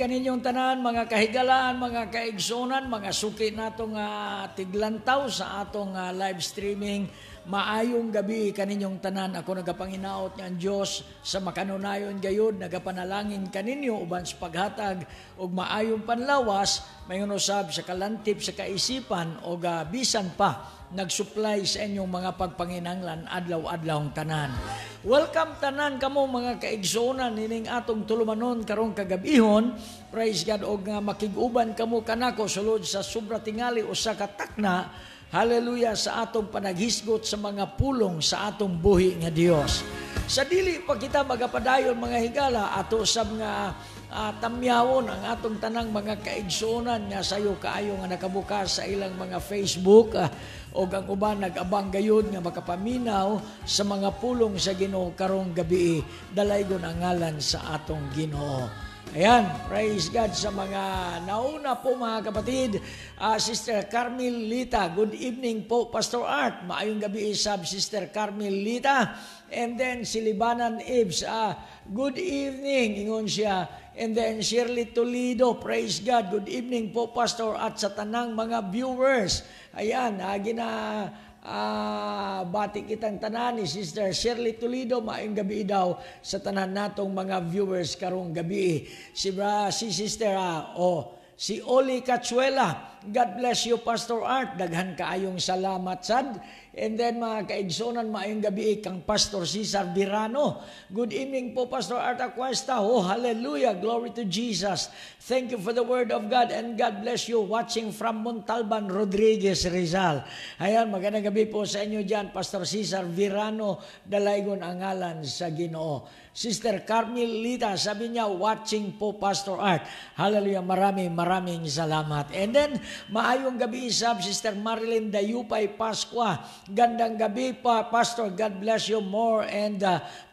kaninyong tanan, mga kahigalaan, mga kaigsonan, mga suki natong tiglantaw sa atong live streaming. Maayong gabi kaninyong tanan. Ako nagapanginaot nga ang Diyos sa makanunayon gayud, nagapanalangin kaninyo uban sa paghatag og maayong panlawas, mayon usab sa kalantip sa kaisipan o bisan pa nagsupply sa inyong mga pagpanginanglan adlaw-adlawng tanan. Welcome tanan kamo mga kaigsonan nining atong tulumanon karong kagabihon. Praise God og nga makig-uban kamo kanako sulod sa sobra tingali usa ka takna. Hallelujah sa atong panaghisgot sa mga pulong sa atong buhi nga Dios. Sa dili pa kita magapadayon mga higala ato sab nga tamyawon ang atong tanang mga kaigsonan nga sayo kaayo nga nakabukas sa ilang mga Facebook o ang uban nag-abang gayud nga makapaminaw sa mga pulong sa Ginoo karong gabi. Dalaygon ang ngalan sa atong Ginoo. Ayan, praise God sa mga nauna po mga kapatid. Sister Carmelita, good evening po Pastor Art. Maayong gabi isab Sister Carmelita. And then si Libanan Ibs, good evening, ingon siya. And then Shirley Toledo, praise God, good evening po Pastor at sa tanang mga viewers. Ayan, bati kitang tanan ni Sister Shirley Toledo, maayong gabi daw sa tanan natong mga viewers karong gabi. Si Sister si Oli Cachuela, God bless you Pastor Art, daghan kaayong salamat sad. And then mga kaigsonan, maayong gabi kang Pastor Cesar Virano. Good evening po Pastor Art Acuesta. Oh, hallelujah, glory to Jesus. Thank you for the word of God and God bless you watching from Montalban, Rodriguez, Rizal. Ayan, magandang gabi po sa inyo dyan, Pastor Cesar Virano, dalaygon ang ngalan sa Ginoo. Sister Carmelita, sabi niya, watching po Pastor Art. Hallelujah, maraming salamat. And then, maayong gabi isab, Sister Marilyn Dayupay Pasqua. Gandang gabi pa, Pastor. God bless you more and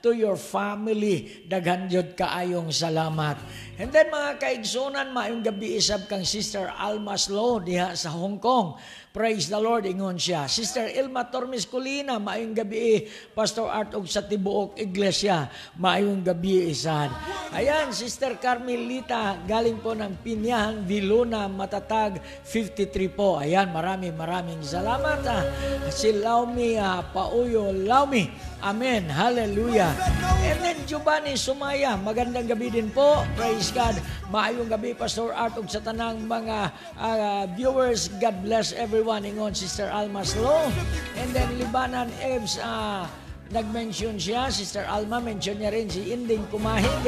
to your family. Daghan jud kaayong salamat. And then mga kaigsonan, maayong gabi isab kang Sister Alma Slow diha sa Hong Kong. Praise the Lord, ingon siya. Sister Ilma Tormes Colina, maayong gabi Pastor Art og sa Tibuok Iglesia. Maayong gabi isad. Ayan, Sister Carmelita, galing po ng Pinyahan, Viluna, Matatag, 53 po. Ayan, maraming salamat. Si Laumi, Pauyo Laumi. Amen. Hallelujah. And then Giovanni Sumaya, magandang gabi din po. Praise God. Maayong gabi Pastor Art ug sa tanang mga viewers. God bless everyone. Ingon Sister Alma Slow. And then Libanan Ebs, nag-mention siya, Sister Alma, mention niya rin si Inding Kumahig,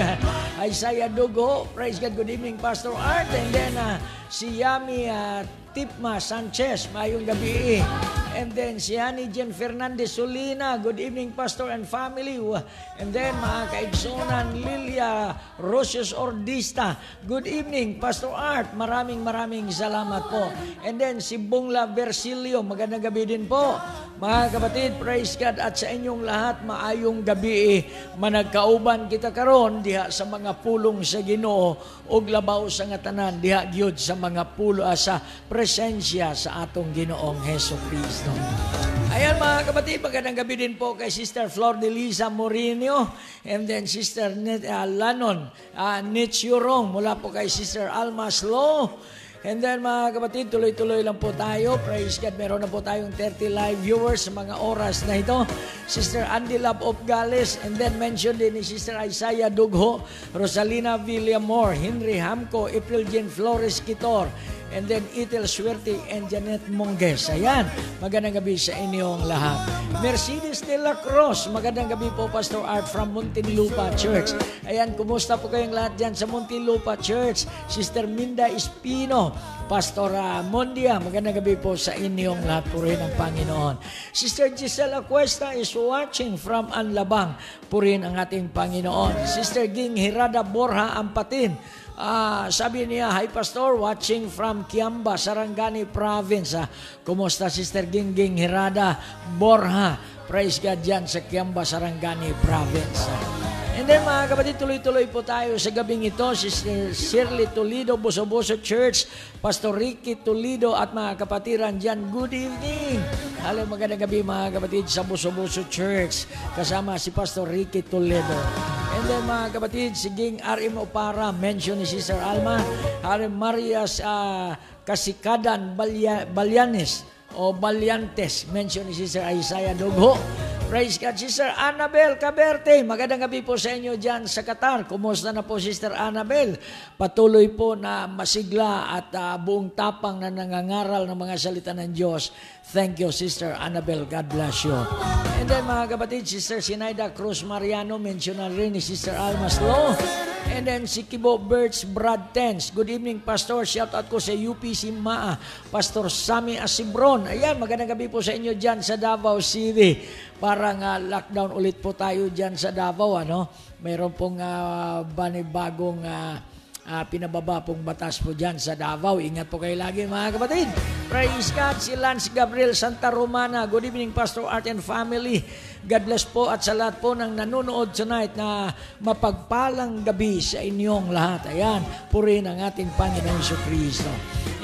Isaiah Dugo, praise God, good evening Pastor Art, and then si Yami Tipma Sanchez, mayong gabi. And then si Hani Jen Fernandez Solina, good evening Pastor and family. And then mga kaigsonan, Lilia Rosios Ordista, good evening Pastor Art, maraming salamat po. And then si Bungla Versilio, magandang gabi din po. Mga kapatid, praise God at sa inyong lahat, maayong gabi. Managkauban kita karon diha sa mga pulong sa Ginoo ug labaw sa nga tanan diha gyud sa mga pulo sa presensya sa atong Ginoong Hesukristo. Ayan mga kapatid, magandang gabi din po kay Sister Flor de Lisa Moreno and then Sister Lanon Nitsurong mula po kay Sister Alma Slow. And then mga kapatid, tuloy-tuloy lang po tayo. Praise God, meron na po tayong 30 live viewers sa mga oras na ito. Sister Andy Love of Gales, and then mention din ni Sister Isaiah Dugho, Rosalina Villamor, Henry Hamco, April Jean Flores Kitor, and then Itel Suerte and Janet Monges. Ayan, magandang gabi sa inyong lahat. Mercedes de la Cruz, magandang gabi po Pastor Art from Muntinlupa Church. Ayan, kumusta po kayong lahat dyan sa Muntinlupa Church? Sister Minda Espino, Pastor Mondia, magandang gabi po sa inyong lahat, purihin ang Panginoon. Sister Gisela Cuesta is watching from Anlabang, purihin ang ating Panginoon. Sister Ging Hirada Borja Ampatin, sabi niya, hi Pastor, watching from Kiamba, Sarangani Province. Kumusta Sister Gingging Hirada Borja? Praise God dyan sa Kiamba, Sarangani Province. And then mga kapatid, tuloy-tuloy po tayo sa gabing ito. Sister Shirley Toledo, Buso-Buso Church, Pastor Ricky Toledo at mga kapatiran dyan, good evening. Hello, magandang gabi mga kapatid sa Buso-Buso Church. Kasama si Pastor Ricky Toledo. And then mga kapatid, siging RM Opara, mention ni Sister Alma. RM Marias Kasikadan Balyanes o Balyantes, mention ni Sister Isaiah Dugho. Praise God. Sister Annabel Caberte, magandang gabi po sa inyo dyan sa Qatar. Kumusta na po Sister Annabel? Patuloy po na masigla at buong tapang na nangangaral ng mga salita ng Diyos. Thank you Sister Annabel. God bless you. And then mga kapatid, Sister Sinaida Cruz Mariano, mention na rin ni Sister Alma Slow. And then si Kibo Birds Brad Tens. Good evening Pastor. Shout out ko sa UPC Maa. Pastor Sammy Asibron. Ayan, magandang gabi po sa inyo dyan sa Davao City. Parang lockdown ulit po tayo dyan sa Davao. Mayroon pong bagong pinababa pong batas po dyan sa Davao. Ingat po kayo lagi mga kapatid. Praise God. Si Lance Gabriel Santa Romana. Good evening Pastor Art and Family. God bless po at sa lahat po ng nanonood tonight na mapagpalang gabi sa inyong lahat. Ayan, purihin ang ating Panginoon Jesucristo.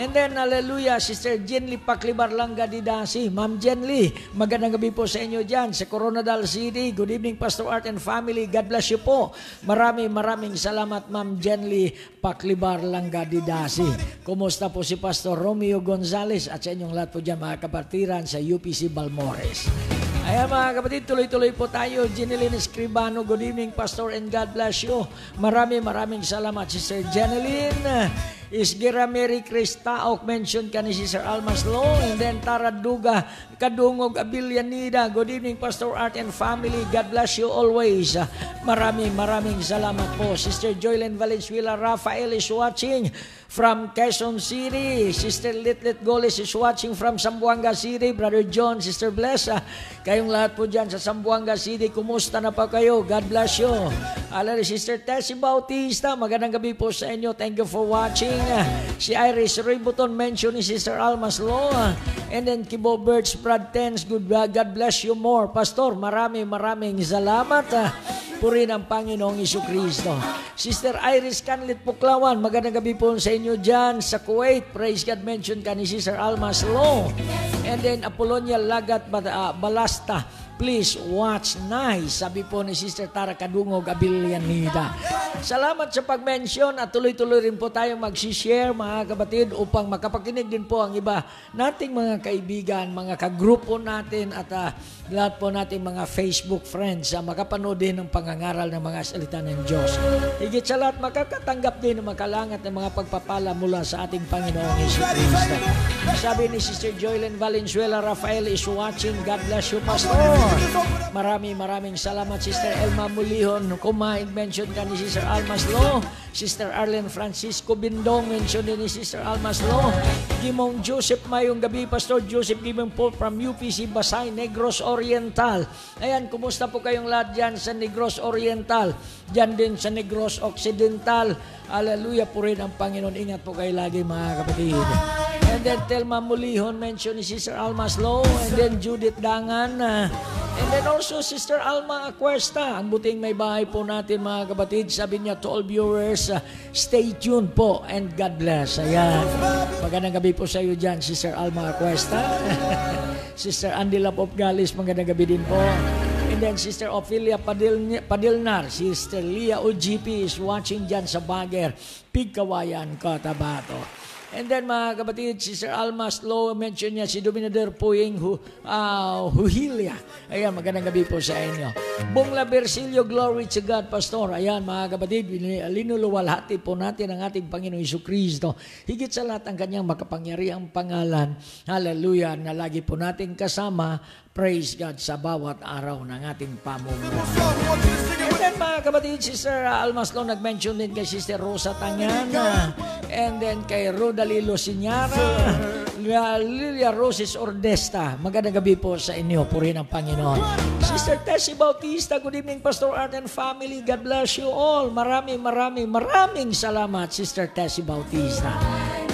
And then, hallelujah, Sister Jenly Paklibar Langga Didasi. Ma'am Jenly, magandang gabi po sa inyo dyan sa Coronadal City. Good evening, Pastor Art and Family. God bless you po. Maraming salamat, Ma'am Jenly Paklibar Langga Didasi. Kumusta po si Pastor Romeo Gonzales at sa inyong lahat po dyan, mga kapatiran sa UPC Balmores. Ayan mga kapatid, tuloy-tuloy po tayo. Jeneline Escribano, good evening Pastor and God bless you. Maraming salamat Sister Jeneline. Isgira Mary Cristaok, mention ka ni Sister Alma Slow. And then Tara Duga, Kadungog Abilianida, good evening Pastor Art and Family. God bless you always. Maraming salamat po. Sister Joylen Valenzuela Rafael is watching from Quezon City. Sister Litlit Goles is watching from Zamboanga City. Brother John, Sister Bless, kayong lahat po dyan sa Zamboanga City, kumusta na pa kayo? God bless you. Alari, Sister Tessie Bautista, magandang gabi po sa inyo. Thank you for watching. Si Iris Ributon, mention ni Sister Alma Slow. And then Kibo Birds, Brad Tens, God bless you more. Pastor, maraming salamat. Purihin ang Panginoong Jesucristo. Sister Iris Canlit Puklawan, magandang gabi po sa inyo dyan sa Kuwait. Praise God, mention ka ni Sister Alma Slow. And then Apollonia Lagat Balasta, please watch nice. Sabi po ni Sister Tara Kadungog Abilianida. Salamat sa pag-mention at tuloy-tuloy rin po tayong mag-share mga kapatid upang makapakinig din po ang iba nating mga kaibigan, mga kagrupo natin at lahat po nating mga Facebook friends makapanood din ng pangangaral ng mga salita ng Diyos. Higit sa lahat, makakatanggap din ng makalangat ng mga pagpapala mula sa ating Panginoong Jesucristo. Sabi ni Sister Joylen Valenzuela Rafael is watching. God bless you, Pastor. Maraming salamat, Sister Elma Mulihon. Mention ka ni Sister Alma Slow. Sister Arlen Francisco Bindong, mention din ni Sister Alma Slow. Gimong Joseph, mayong gabi, Pastor Joseph Gimong po from UPC Basay, Negros Oriental. Ayan, kumusta po kayong lahat dyan sa Negros Oriental? Dyan din sa Negros Occidental. Hallelujah, purihin ang Panginoon. Ingat po kayo lagi mga kapatid. And then Telma Mulihon, mention ni Sister Alma Slow. And then Judith Dangan. And then also Sister Alma Acuesta. Ang buting may bahay po natin mga kapatid. Sabi niya to all viewers, stay tuned po and God bless. Ayan. Magandang gabi po sa iyo dyan, Sister Alma Acuesta. Sister Andy Lapop Galis, magandang gabi din po. And then Sister Ophelia Padilnar, Sister Leah OGP is watching dyan sa Baguer, Pigkawayan, Cotabato. And then mga kapatid, Sister Alma Slow, mention niya si Dominador Puying Huhilia. Ayan, magandang gabi po sa inyo. Bongla Bersilio, glory to God, Pastor. Ayan mga kapatid, linuluwalhati po natin ang ating Panginoong Jesucristo. Higit sa lahat ang kanyang makapangyarihang pangalan. Hallelujah, na lagi po natin kasama. Praise God sa bawat araw ng ating pamumuhay. And then mga kapatid, Sister Alma Slow nag-mention din kay Sister Rosa Tangana. And then kay Rodalilo Sinyara, Lilia Roses Ordesta. Magandang gabi po sa inyo. Purihin ang Panginoon. Sister Tessie Bautista, good evening Pastor Art and Family. God bless you all. Maraming salamat, Sister Tessie Bautista.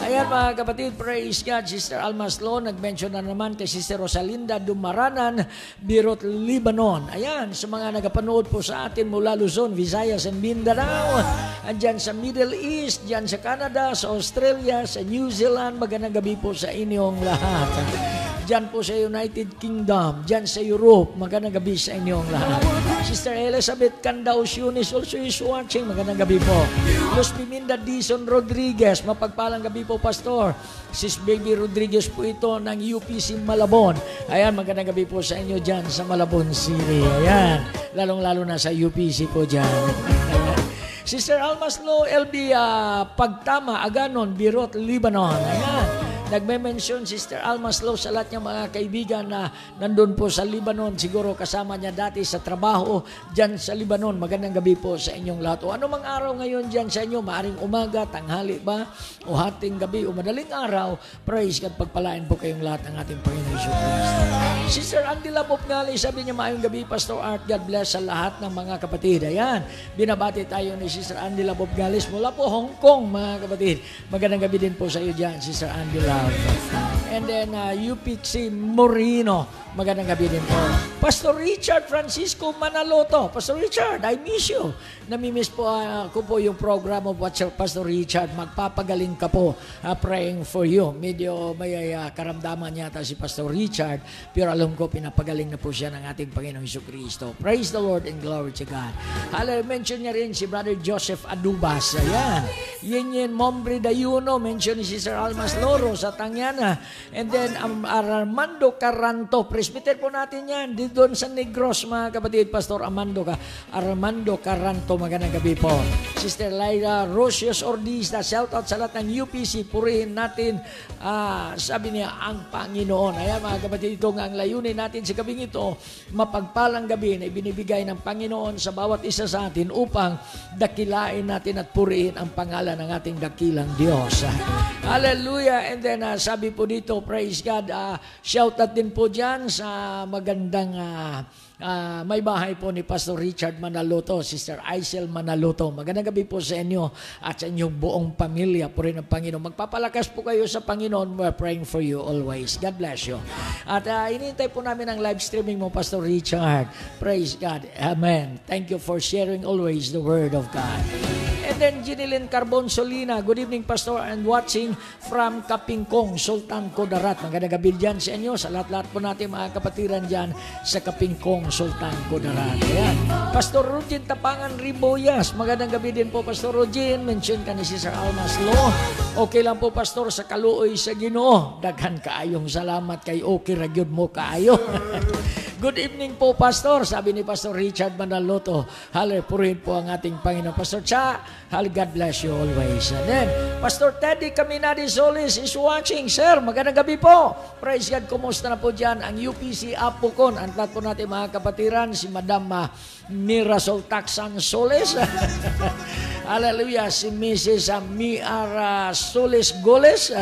Ayan mga kapatid, praise God. Sister Almaslo, nag-mention na naman kay Sister Rosalinda Dumaranan, Birot, Lebanon. Ayan, sa mga nagapanood po sa atin mula Luzon, Visayas, and Mindanao. Andyan sa Middle East, dyan sa Canada, sa Australia, sa New Zealand. Magandang gabi po sa inyong lahat. Diyan po sa United Kingdom, diyan sa Europe, magandang gabi sa inyong lahat. Sister Elizabeth Candaus Yunis also is watching, magandang gabi po. Luz Piminda Dizon Rodriguez, mapagpalang gabi po, Pastor. Sis Baby Rodriguez po ito ng UPC Malabon. Ayan, magandang gabi po sa inyo diyan sa Malabon City. Ayan, lalong-lalo na sa UPC po diyan. Sister Almaslo, LB Pagtama, Aganon, Birot, Lebanon. Ayan. Nagme-mention Sister Almaslo sa lahat ng mga kaibigan na nandun po sa Lebanon. Siguro kasama niya dati sa trabaho dyan sa Lebanon. Magandang gabi po sa inyong lahat. O ano mang araw ngayon dyan sa inyo, maaring umaga, tanghali ba, o hating gabi, o madaling araw, praise God, pagpalain po kayong lahat ng ating Panginoon Jesucristo. Sister Andy Labop Ngali, sabi niya, maayong gabi, Pastor Art, God bless sa lahat ng mga kapatid. Ayan, binabati tayo ni Sister Andy Labop Galis mula po Hong Kong, mga kapatid. Magandang gabi din po sa iyo dyan, Sister Andy Labop. And then UPC Moreno, magandang gabi din po. Pastor Richard Francisco Manaloto. Pastor Richard, I miss you. Namimiss po ako po yung program of Pastor Richard. Magpapagaling ka po, praying for you. Medyo may karamdaman yata si Pastor Richard, pero alam ko pinapagaling na po siya ng ating Panginoong Jesucristo. Praise the Lord and glory to God. Mention niya rin si Brother Joseph Adubas. Ayan. Yin Mombre Dayuno. Mention ni Sister Almas Loro sa Tangyana. And then Armando Caranto. Presbyter po natin yan. Doon sa Negros, mga kapatid. Pastor Armando Caranto. Magandang gabi po. Sister Lyra Rosios Ordista. Shout out sa lahat ng UPC. Purihin natin, sabi niya, ang Panginoon. Ayan mga kapatid, ito nga ang layunin natin sa gabing ito. Mapagpalang gabi na ibinibigay ng Panginoon sa bawat isa sa atin upang dakilain natin at purihin ang pangalan ng ating dakilang Diyos. Hallelujah. And then sabi po dito, praise God, shout out din po dyan sa magandang may bahay po ni Pastor Richard Manaloto, Sister Aisel Manaloto. Magandang gabi po sa inyo at sa inyong buong pamilya po rin ng Panginoon. Magpapalakas po kayo sa Panginoon. We're praying for you always. God bless you. At inintay po namin ang live streaming mo, Pastor Richard. Praise God. Amen. Thank you for sharing always the Word of God. And then Ginilyn Carbon Solina, good evening Pastor, and watching from Kapingkong, Sultan Kudarat. Magandang gabi dyan sa inyo, sa lahat-lahat po natin mga kapatiran dyan sa Kapingkong, Sultan Kudarat. Ayan. Pastor Rugin Tapangan Riboyas, magandang gabi din po Pastor Rugin. Mention ka ni Sister Almas Lo. Okay lang po Pastor, sa kaluoy sa Ginoo. Daghan kaayong salamat kay okay ragyod mo kaayo. Good evening po Pastor, sabi ni Pastor Richard Manaloto. Hali, purihin po ang ating Panginoon. Pastor Cha, hali, God bless you always. And then, Pastor Teddy Caminadi Solis is watching. Sir, magandang gabi po. Praise God, kumusta na po dyan ang UPC Apocon? Ang lahat po natin mga kapatiran, si Madam Mirasol Taxan Solis. Hallelujah, si Mrs. Miara Solis Goles.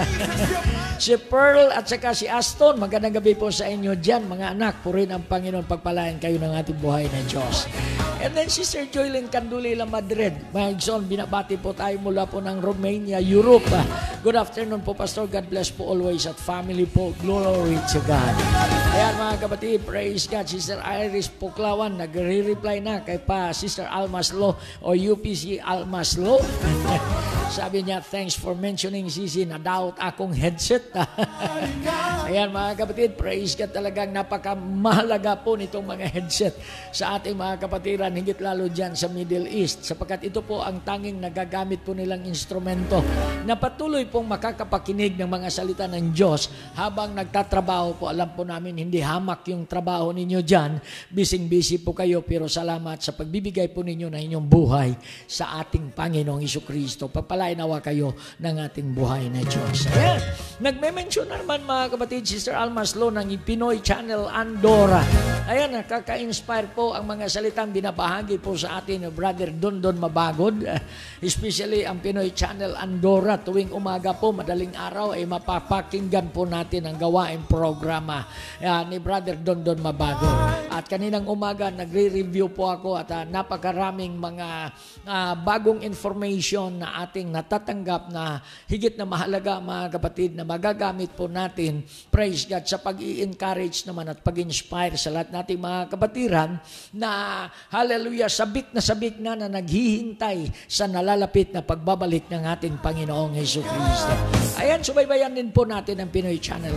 Si Pearl at saka si Aston, magandang gabi po sa inyo dyan, mga anak. Purin ang Panginoon, pagpalain kayo ng ating buhay na Diyos. And then Sister Joylyn Candulila Madrid. Mga Igson, binabati po tayo mula po ng Romania, Europe. Good afternoon po, Pastor. God bless po always at family po. Glory to God. Ayan mga kapatid, praise God. Sister Iris Puklawan, nagre-reply na kay pa Sister Almas Lo o UPC Almas Lo. Sabi niya, thanks for mentioning Sisi, na-doubt akong headset. Ayan mga kapatid, praise God, talagang napakamahalaga po nitong mga headset sa ating mga kapatiran, higit lalo dyan sa Middle East, sapagkat ito po ang tanging nagagamit po nilang instrumento na patuloy pong makakapakinig ng mga salita ng Diyos habang nagtatrabaho po. Alam po namin, hindi hamak yung trabaho ninyo dyan, bising-busy po kayo, pero salamat sa pagbibigay po ninyo ng inyong buhay sa ating Panginoong Jesucristo. Pagpalain nawa kayo ng ating buhay na Diyos. Ayan. Nagme-mention na naman mga kapatid kapatid, Sister Almaslo ng Pinoy Channel Andorra. Ayan, nakaka-inspire po ang mga salitang binabahagi po sa atin ni Brother Dondon Mabagod. Especially ang Pinoy Channel Andorra. Tuwing umaga po, madaling araw, ay mapapakinggan po natin ang gawain programa ni Brother Dondon Mabagod. At kaninang umaga, nagre-review po ako at napakaraming mga bagong information na ating natatanggap na higit na mahalaga, mga kapatid, na magagamit po natin, praise God, sa pag-i-encourage naman at pag-inspire sa lahat nating mga kapatiran na, hallelujah, sabik na naghihintay sa nalalapit na pagbabalik ng ating Panginoong Jesucristo. Ayan, subaybayan din po natin ang Pinoy Channel.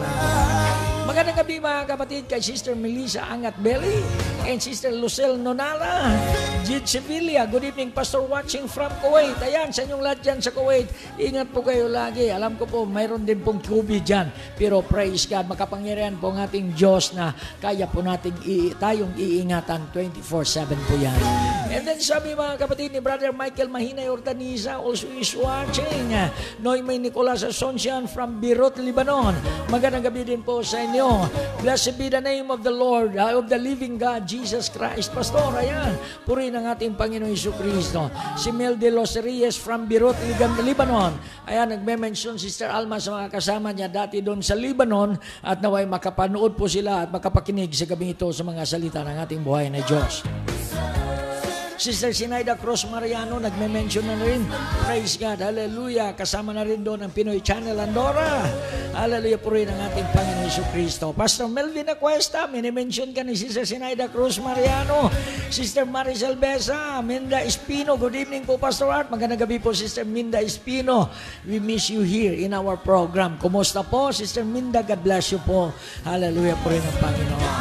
Magandang gabi, mga kapatid, kay Sister Melissa Angat Belly and Sister Lucelle Nonala, Jid Sevilla. Good evening, Pastor, watching from Kuwait. Ayan, sa inyong lahat dyan sa Kuwait, ingat po kayo lagi. Alam ko po, mayroon din pong COVID dyan. Pero praise God, makapangyarihan po ang ating Diyos na kaya po natin tayong iingatan 24/7 po yan. And then sabi, mga kapatid, ni Brother Michael Mahinay Ortaniza also is watching. Noymay Nicolas Asuncion from Beirut, Lebanon. Magandang gabi din po sa inyo. Blessed be the name of the Lord, of the living God, Jesus Christ. Pastor, ayan, purihin ang ating Panginoon Jesucristo. Si Mel de los Reyes from Beirut, Lebanon. Ayan, nagme-mention Sister Alma sa mga kasama niya dati doon sa Lebanon at naway makapanood po sila at makapakinig sa gabi ito sa mga salita ng ating buhay na Diyos. Sister Sinaida Cruz Mariano, nagme-mention na rin. Praise God, hallelujah. Kasama na rin doon ang Pinoy Channel Andorra. Hallelujah, po rin ang ating Panginoon Jesucristo. Pastor Melvin Acuesta, mini-mention ka ni Sister Sinaida Cruz Mariano. Sister Maricel Besa, Minda Espino, good evening po, Pastor Art. Magandang gabi po, Sister Minda Espino. We miss you here in our program. Kumusta po, Sister Minda? God bless you po. Hallelujah, po rin ang Panginoon.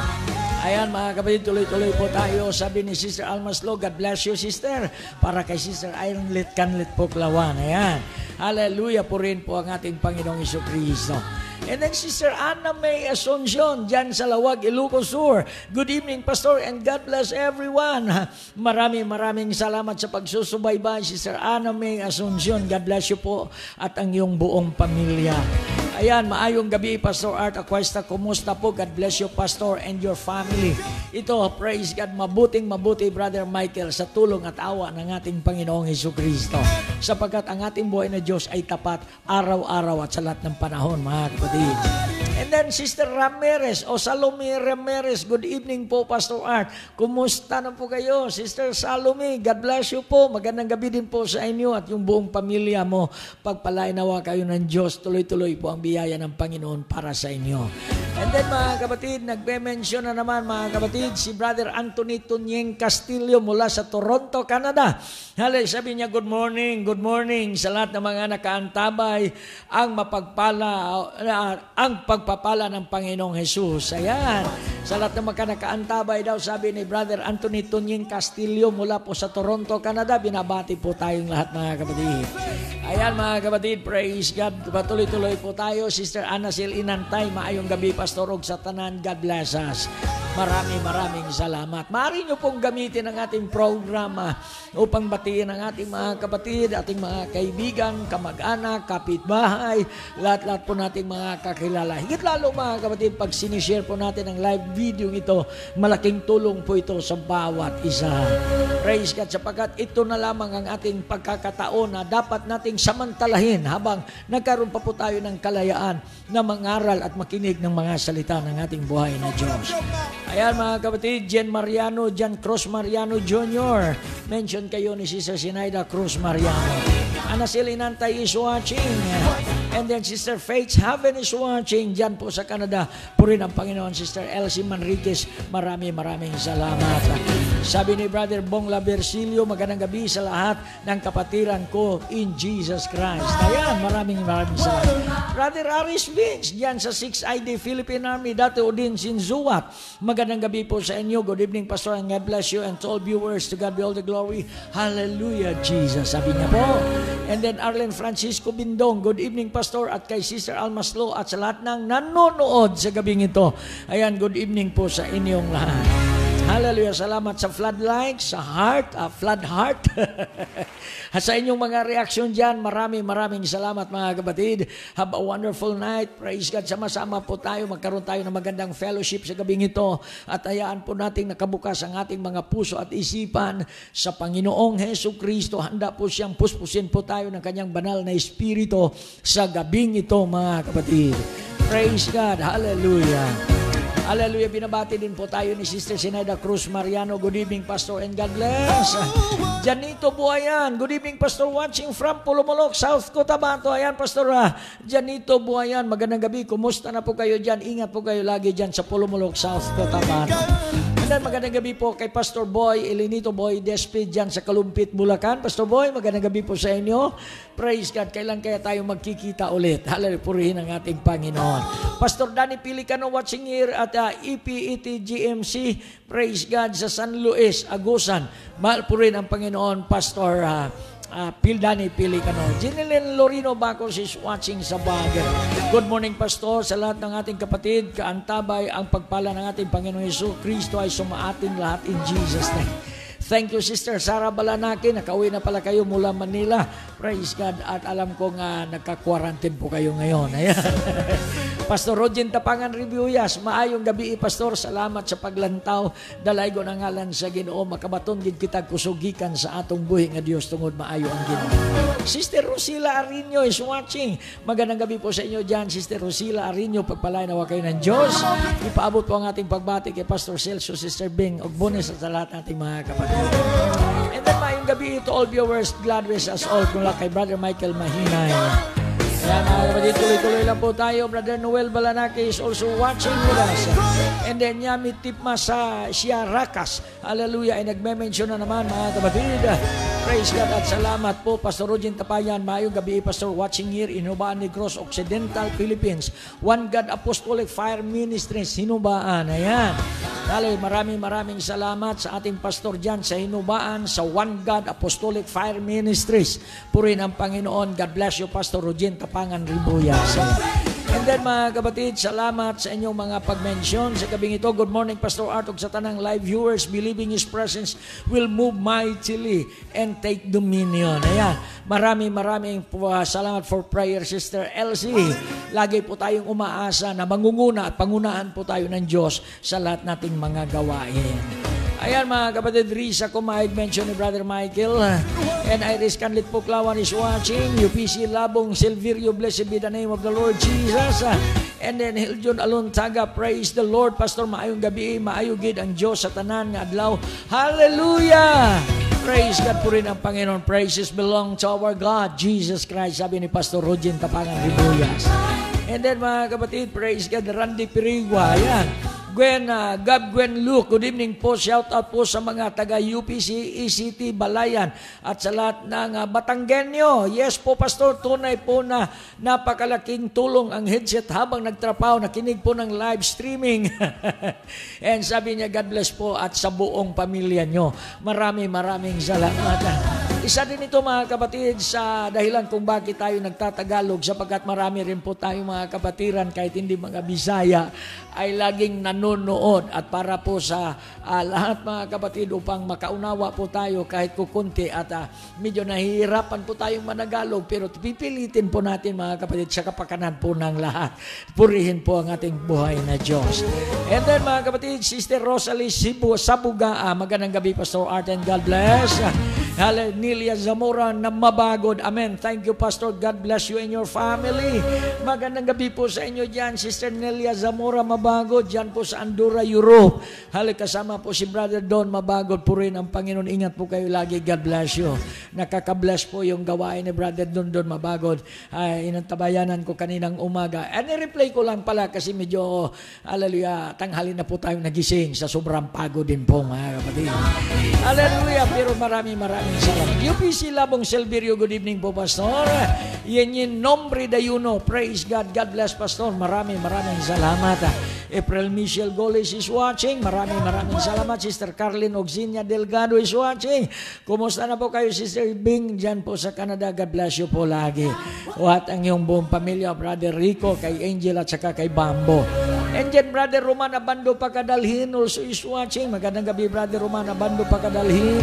Ayan, mga kapatid, tuloy-tuloy po tayo. Sabi ni Sister Almaslo, God bless you, Sister. Para kay Sister Ironlit Canlit po Klawan. Ayan. Hallelujah po rin po ang ating Panginoong Jesucristo. And then Sister Anna May Asuncion, dyan sa Lawag, Ilocos Sur. Good evening, Pastor, and God bless everyone. Maraming salamat sa pagsusubaybay, Sister Anna May Asuncion. God bless you po at ang iyong buong pamilya. Ayan, maayong gabi, Pastor Art Acuesta. Kumusta po? God bless you, Pastor, and your family. Ito, praise God, mabuti, Brother Michael, sa tulong at awa ng ating Panginoong Jesucristo. Sapagkat ang ating buhay na Diyos ay tapat araw-araw at sa lahat ng panahon, mga kapatid. And then, Sister Ramirez, o Salome Ramirez, good evening po, Pastor Art. Kumusta na po kayo, Sister Salome? God bless you po. Magandang gabi din po sa inyo at yung buong pamilya mo. Pagpalain nawa kayo ng Diyos, tuloy-tuloy po ang biyaya ng Panginoon para sa inyo. And then, mga kapatid, nagme-mention na naman, mga kapatid, si Brother Anthony Tunyeng Castillo mula sa Toronto, Canada. Hallelujah, sabi niya, good morning sa lahat ng mga nakaantabay ang pagpapala ng Panginoong Jesus. Ayan, sa lahat ng mga nakaantabay daw, sabi ni Brother Anthony Tunyeng Castillo mula po sa Toronto, Canada. Binabati po tayong lahat, mga kapatid. Ayan, mga kapatid, praise God. Patuloy-tuloy po tayo. Sister Ana Sil Inantay, maayong gabi, Pastor Og sa tanan. God bless us. Maraming salamat. Maaari nyo pong gamitin ang ating programa upang batiin ang ating mga kapatid, ating mga kaibigan, kamag-anak, kapitbahay, lahat-lahat po nating mga kakilala. Higit lalo, mga kapatid, pag sinishare po natin ang live video ito, malaking tulong po ito sa bawat isa. Praise God, sapagkat ito na lamang ang ating pagkakataon na dapat nating samantalahin habang nagkaroon pa po tayo ng kalayaan na mangaral at makinig ng mga salita ng ating buhay na Diyos. Ayan, mga kapatid, Jan Cruz Mariano Jr. Mention kayo ni Sister Sinaida Cruz Mariano. Ana Silinantay is watching. And then Sister Faith Haven is watching. Diyan po sa Canada. Purin ang Panginoon. Sister Elsie Manriquez, maraming salamat. Sabi ni Brother Bong Labersilio, magandang gabi sa lahat ng kapatiran ko in Jesus Christ. Ayan, maraming salamat. Brother Aris Vince, diyan sa 6ID Philippine Army, dati o din Sinzuat. Magandang gabi po sa inyo. Good evening, Pastor, and God bless you and to all viewers. To God be all the glory. Hallelujah, Jesus. Sabi niya po. And then Arlen Francisco Bindong, good evening, Pastor, at kay Sister Almaslo at sa lahat ng nanonood sa gabing ito. Ayan, good evening po sa inyong lahat. Hallelujah. Salamat sa flood likes, sa heart, flood heart. Sa inyong mga reaksyon dyan, maraming salamat mga kapatid. Have a wonderful night. Praise God. Sama-sama po tayo. Magkaroon tayo ng magandang fellowship sa gabing ito. At hayaan po nating nakabukas ang ating mga puso at isipan sa Panginoong Hesus Kristo. Handa po siyang puspusin po tayo ng kanyang banal na espiritu sa gabing ito mga kapatid. Praise God. Hallelujah. Hallelujah. Binabati din po tayo ni Sister Sinaida Cruz Mariano. Good evening, Pastor, and God bless. Janito Buhayan. Good evening, Pastor, watching from Pulumulok, South Cotabato. Ayan, Pastor Janito Buhayan. Magandang gabi. Kumusta na po kayo dyan? Ingat po kayo lagi dyan sa Pulumulok, South Cotabato. And then, magandang gabi po kay Pastor Boy, Elenito Boy Despid dyan sa Kalumpit, Bulacan. Pastor Boy, magandang gabi po sa inyo. Praise God. Kailan kaya tayo magkikita ulit? Hallelujah. Purihin ang ating Panginoon. Pastor Danny Pilicano watching here at EPET GMC. Praise God sa San Luis, Agusan. Mahal po rin ang Panginoon, Pastor Pildani Pilicano. Ginilin Lorino Bacos is watching sa Baguio. Good morning, Pastor. Sa lahat ng ating kapatid, kaantabay ang pagpala ng ating Panginoon Hesus Kristo ay sumaating lahat in Jesus' name. Thank you, Sister Sarah Balanaki. Nakauwi na pala kayo mula Manila. Praise God. At alam ko nga nagka-quarantine po kayo ngayon. Ayan. Pastor Rodin Tapangan Reviewyas. Maayong gabi, Pastor. Salamat sa paglantaw. Dalay ko na ngalan sa Ginoo. Makabaton gid kita kusugikan sa atong buhi nga Dios tungod maayo ang Ginoo. Sister Rosila Arino is watching. Magandang gabi po sa inyo dyan, Sister Rosila Arino. Pagpalain nawa kayo ng Diyos. Ipaabot po ang ating pagbati kay Pastor Celso, Sister Bing, og bonus sa lahat nating mga kapatid. And then mayong gabi to all viewers, glad wish us all kung kay Brother Michael Mahinay. Ayan mga kapatid, tuloy-tuloy lang po tayo. Brother Noel Balanaki is also watching with us. And then Yami Tipma sa Siarakas. Hallelujah, ay nagme-mention na naman mga kapatid. Praise God at salamat po. Pastor Rodin Tapayan, mayong gabi, Pastor, watching here in Hinubaan Negros Occidental, Philippines. One God Apostolic Fire Ministries, Hinubaan. Ayan. Maraming salamat sa ating pastor dyan sa Hinubaan, sa One God Apostolic Fire Ministries. Purin ang Panginoon. God bless you, Pastor Rodin Tapangan Ribuyas. And then mga kapatid, salamat sa inyong mga pag-mention sa gabing ito. Good morning, Pastor Artog, sa tanang live viewers. Believing His presence will move mightily and take dominion. Ayan. Maraming salamat for prayer, Sister Elsie. Lagi po tayong umaasa na mangunguna at pangunahan po tayo ng Diyos sa lahat nating mga gawain. Ayan mga kapatid, Risa Kumaig, mention ni Brother Michael. And Iris Canlit Puklawan is watching. UPC Labong Silverio, blessed be the name of the Lord Jesus. And then Hiljon Alontaga, praise the Lord. Pastor, maayong gabi, maayogid ang Diyos sa tanan nga adlaw. Hallelujah! Praise God po rin ang Panginoon. Praises belong to our God, Jesus Christ, sabi ni Pastor Rodin Tapangan Ribuyas. And then mga kapatid, praise God, Randy Pirigua, ayan. Gab Gwen Luke, good evening po. Shout out po sa mga taga UPC, ECT, Balayan at sa lahat ng Batanggenyo. Yes po, Pastor, tunay po na napakalaking tulong ang headset habang nagtrapaho, nakinig po ng live streaming. And sabi niya, God bless po at sa buong pamilya nyo. Maraming salamat. Isa din ito mga kapatid sa dahilan kung bakit tayo nagtatagalog, sapagkat marami rin po tayo mga kapatiran kahit hindi mga Bisaya ay laging nanonood, at para po sa lahat mga kapatid upang makaunawa po tayo kahit kukunti at medyo nahihirapan po tayong managalog, pero pipilitin po natin mga kapatid sa kapakanan po ng lahat. Purihin po ang ating buhay na Diyos. And then mga kapatid, Sister Rosalie Sabuga, magandang gabi Pastor Art and God bless. Nelia Zamora na Mabagod. Amen. Thank you, Pastor. God bless you and your family. Magandang gabi po sa inyo dyan, Sister Nelia Zamora Mabagod, dyan po sa Andorra, Europe. Kasama po si Brother Don Mabagod po rin ang Panginoon. Ingat po kayo lagi. God bless you. Nakaka-bless po yung gawain ni Brother Don Mabagod. Inantabayanan ko kaninang umaga. And i-replay ko lang pala kasi medyo, hallelujah, tanghali na po tayong nagising sa sobrang pagod din po mga kapatid. Hallelujah. Pero maraming salamat. UPC Labong Silverio, good evening po, Pastor. Yan nombre dayuno. Praise God. God bless, Pastor. Maraming salamat. April Michelle Goles is watching. Maraming salamat. Sister Carlin Ogzinia Delgado is watching. Kumusta na po kayo, Sister Bing, dyan po sa Canada? God bless you po lagi. At ang iyong buong pamilya, Brother Rico, kay Angel at saka kay Bambo. And then Brother Roman Abando Pagkadalhin also is watching. Magandang gabi, Brother Roman Abando Pagkadalhin.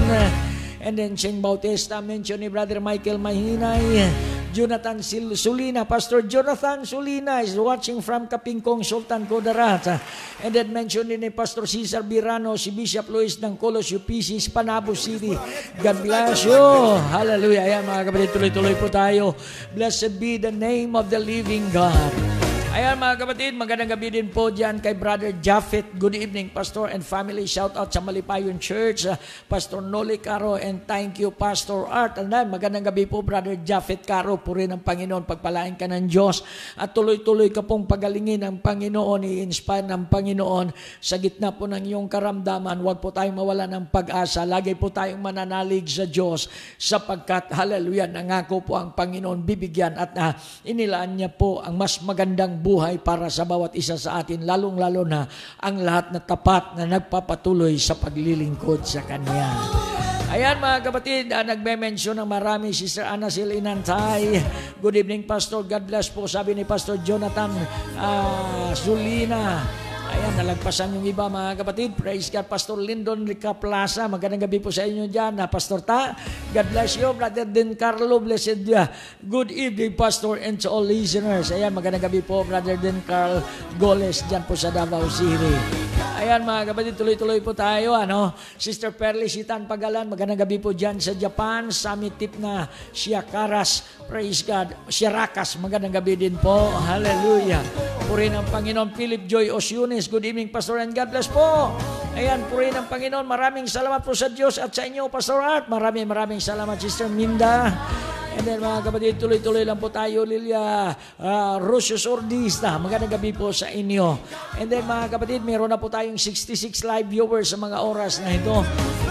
And then Cheng Bautista, mention ni Brother Michael Mahinay. Jonathan Sulina, Pastor Jonathan Sulina is watching from Kapingkong, Sultan Kudarat. And then mention din ni Pastor Cesar Birano, si Bishop Luis ng Colos UPC, Panabo City. God bless you. Hallelujah. Ayan mga kapatid, tuloy-tuloy po tayo. Blessed be the name of the living God. Ayan mga kapatid, magandang gabi din po dyan kay Brother Japheth. Good evening, Pastor and family. Shout out sa Malipayon Church, Pastor Noli Caro, and thank you, Pastor Art. And then, magandang gabi po, Brother Japheth Caro. Purihin ng Panginoon, pagpalain ka ng Diyos. At tuloy-tuloy ka pong pagalingin ng Panginoon, i-inspire ng Panginoon. Sa gitna po ng iyong karamdaman, huwag po tayong mawala ng pag-asa. Lagi po tayong mananalig sa Diyos sapagkat, hallelujah, nangako po ang Panginoon bibigyan at inilaan niya po ang mas magandang buhay para sa bawat isa sa atin, lalong-lalo na ang lahat na tapat na nagpapatuloy sa paglilingkod sa Kanya. Ayan mga kapatid, nagme-mention ng marami, Sister Ana Silinantay. Good evening, Pastor. God bless po, sabi ni Pastor Jonathan Zulina. Ayan, nalagpasan yung iba mga kapatid. Praise God, Pastor Lyndon Rica Plaza. Magandang gabi po sa inyo dyan. Pastor Ta, God bless you. Brother Din Carlo, blessed good evening, Pastor, and to all listeners. Ayan, magandang gabi po, Brother Din Carl Goles dyan po sa Davao City. Ayan mga kapatid, tuloy-tuloy po tayo. Sister Perly Sitan Pagalan, magandang gabi po dyan sa Japan. Summit tip na Shiakaras. Praise God. Shiarakas, magandang gabi din po. Hallelujah. Purihin ang Panginoon. Philip Joy Osyunes, good evening, Pastor, and God bless po. Ayan, purihin ang Panginoon. Maraming salamat po sa Diyos at sa inyo, Pastor Art. Maraming salamat, Sister Minda. And then mga kapatid, tuloy-tuloy lang po tayo. Lilia Rosios Ordista, magandang gabi po sa inyo. And then mga kapatid, meron na po tayong 66 live viewers sa mga oras na ito.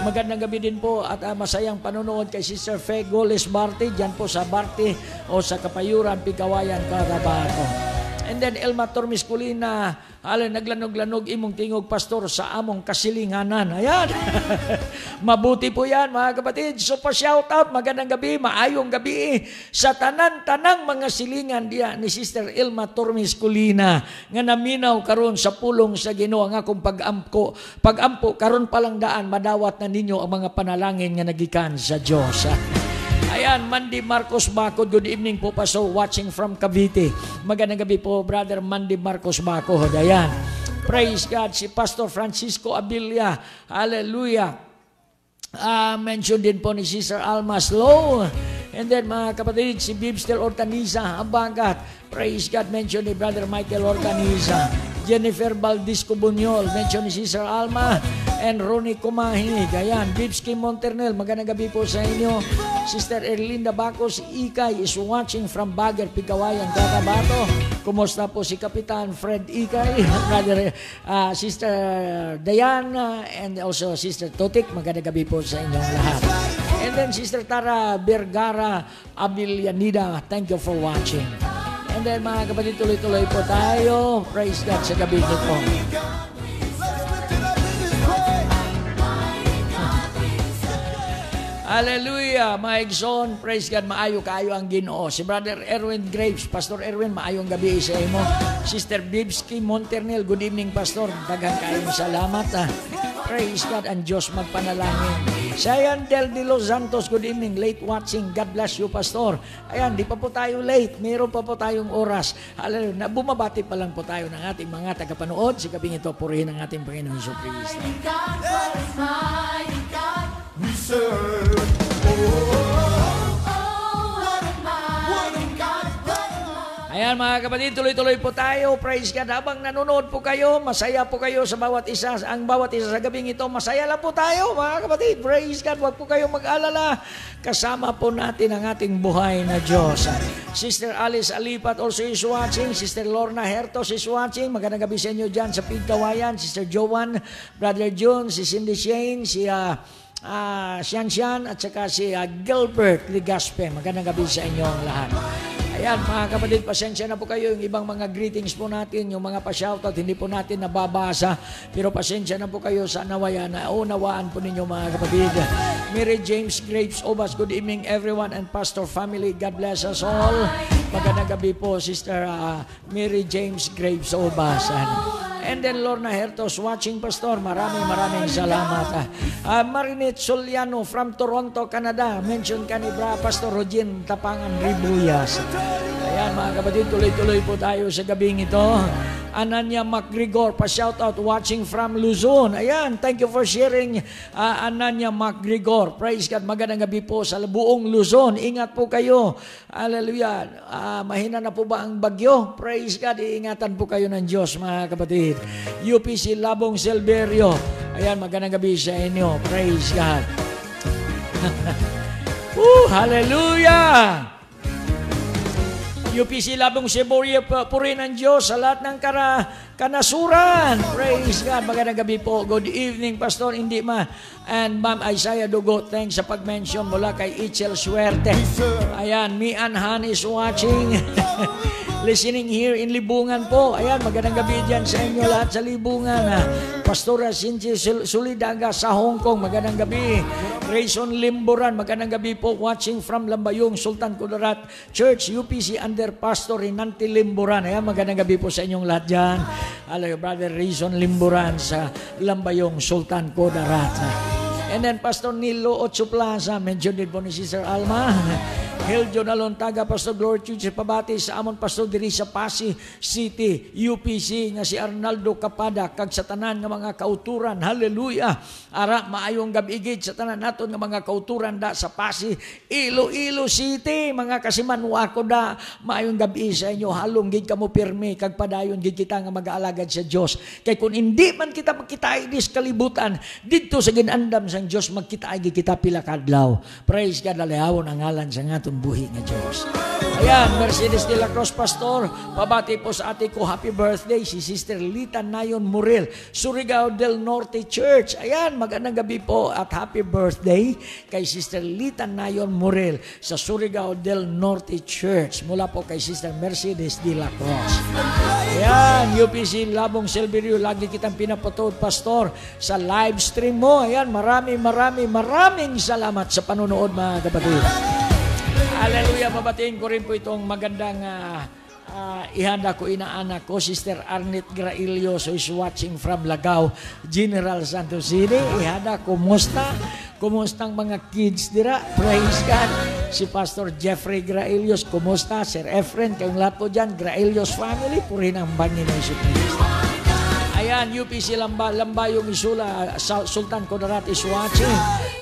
Magandang gabi din po at masayang panonood kay Sister Fe Goles Barte, dyan po sa Barte o sa Kapayuran, Pigawayan, Cotabato. And then Elma Tormis Culina, naglanog-lanog imong tingog, Pastor, sa among kasilinganan. Ayan. Mabuti po yan mga kapatid. So pa-shout out, magandang gabi, maayong gabi sa tanan-tanang mga silingan diya ni Sister Elma Tormis Culina nga naminaw karon sa pulong sa Ginoo ang akong pag-ampo karon palang daan madawat na ninyo ang mga panalangin nga nagikan sa Dios. Ayan, Mandy Marcos Bacod, good evening po, Pastor, watching from Cavite. Magandang gabi po, Brother Mandy Marcos Bacod. Ayan, praise God, si Pastor Francisco Abilia, hallelujah. Mention din po ni Sister Alma Slow. And then mga kapatid, si Bibstel Ortaniza, Abagat, praise God, mention ni Brother Michael Ortaniza. Jennifer Valdisco Bunyol, mention ni Sister Alma, and Ronnie Kumahi. Ayan, Bibski Monternel, magandang gabi po sa inyo. Sister Erlinda Bacos Ikay is watching from Baguer, Pigawayan, Cotabato. Kumusta po si Kapitan Fred Ikay, Brother Sister Diana, and also Sister Totik, magandang gabi po sa inyong lahat. And then Sister Tara Bergara Abilianida, thank you for watching. And then mga kapatid, tuloy-tuloy po tayo. Praise God sa gabi nito. Hallelujah, mga igsoon. Praise God, maayo kaayo ang Ginoo. Si Brother Erwin Graves, Pastor Erwin, maayong gabi sa imo. Sister Bibski Monternel, good evening, Pastor. Daghang kaayong salamat. Praise God, ang Diyos magpanalangin. Sayan Del de Los Santos, good evening, late watching. God bless you, Pastor. Ayan, di pa po tayo late. Meron pa po tayong oras. Hallelujah, bumabati pa lang po tayo ng ating mga tagapanood. Si gabing ito, purihin ang ating Panginoon Hesus Kristo. We serve. Ayan mga kapatid, tuloy-tuloy po tayo. Praise God. Habang nanonood po kayo, masaya po kayo sa bawat isa. Ang bawat isa sa gabing ito, masaya lang po tayo mga kapatid. Praise God. Huwag po kayong mag-alala. Kasama po natin ang ating buhay na Diyos. Sister Alice Alipat also is watching. Sister Lorna Hertos is watching. Magandang gabi sa inyo dyan sa Pigkawayan. Sister Jovan, Brother June, si Cindy Shane, si Sian at saka si Gilbert Ligaspe. Magandang gabi sa inyong lahat. Ayan mga kapatid, pasensya na po kayo. Yung ibang mga greetings po natin, yung mga pa-shoutout, hindi po natin nababasa. Pero pasensya na po kayo sa nawaya na unawaan po ninyo mga kapatid. Mary James Graves Obas, good evening everyone and Pastor family. God bless us all. Magandang gabi po, Sister Mary James Graves Obas. And then Lorna Hertos watching, Pastor. Maraming salamat. Marinette Soliano from Toronto, Canada. Mention ka ni Pastor Rogin Tapangan Ribuyas. Ayan mga kapatid, tuloy-tuloy po tayo sa gabing ito. Ananya MacGregor, pa-shoutout watching from Luzon. Ayan, thank you for sharing, Ananya MacGregor. Praise God, magandang gabi po sa buong Luzon. Ingat po kayo. Hallelujah. Mahina na po ba ang bagyo? Praise God, iingatan po kayo ng Diyos mga kapatid. UPC Labong Silverio. Ayan, magandang gabi sa inyo. Praise God. Hallelujah. UPC Labong Silverio, purihin ng Diyos sa lahat ng kanasuran. Praise God. Magandang gabi po. Good evening, Pastor Indima and Ma'am Isaiah Dugo. Thanks sa pag-mention mula kay Ichel Suerte. Ayan, Mian Han is watching. Listening here in Libungan po. Ayan, magandang gabi dyan sa inyo lahat sa Libungan. Pastora Cindy Sulidaga sa Hong Kong, magandang gabi. Grayson Limboran, magandang gabi po. Watching from Lambayong, Sultan Kudarat Church, UPC under Pastor Rinanti Limboran. Ayan, magandang gabi po sa inyong lahat dyan. Hello, Brother Grayson Limboran sa Lambayong, Sultan Kudarat. And then Pastor Nilo Ocho Plaza, mention din po ni Sister Alma. Hiljo Nalon, taga Pastor Glory Church Pabati sa amon Pastor diri sa Pasig City, UPC nga si Arnaldo Capada kag sa tanan nga mga kauturan. Hallelujah. Ara maayong gabigid sa tanan naton nga mga kauturan da sa Pasig, Iloilo City, mga kasimanwako da. Maayong gabi sa inyo. Halong gid kamo pirmi kag padayon gid kita nga mag-aalagad sa Dios. Kay kun hindi man kita magkita dis kalibutan didto sa ginandam sang Dios, magkita gid kita pila kadlaw. Praise God, alihawon ang ngalan sa ngaton buhi nga Diyos. Ayan, Mercedes de la Cruz Pastor, pabati po sa ate ko, happy birthday, si Sister Lita Nayon Muril, Surigao del Norte Church. Ayan, magandang gabi po at happy birthday kay Sister Lita Nayon Muril sa Surigao del Norte Church. Mula po kay Sister Mercedes de la Cruz. Ayan, UPC Labong Silverio, lagi kitang pinapatod, Pastor, sa live stream mo. Ayan, maraming salamat sa panonood mga kapatid. Hallelujah, babatiin ko rin po itong magandang ihanda ko inaanak ko, Sister Arnett Grailio, so is watching from Lagao, General Santos City. Ihanda, kumusta ang mga kids dira? Praise God. Si Pastor Jeffrey Grailios, kumusta? Sir Efren, kayong lahat po dyan, Grailios family, purin ang bangin ng Kristo. Ayan, UPC Lambayong Isula, Sultan Kudarat is watching.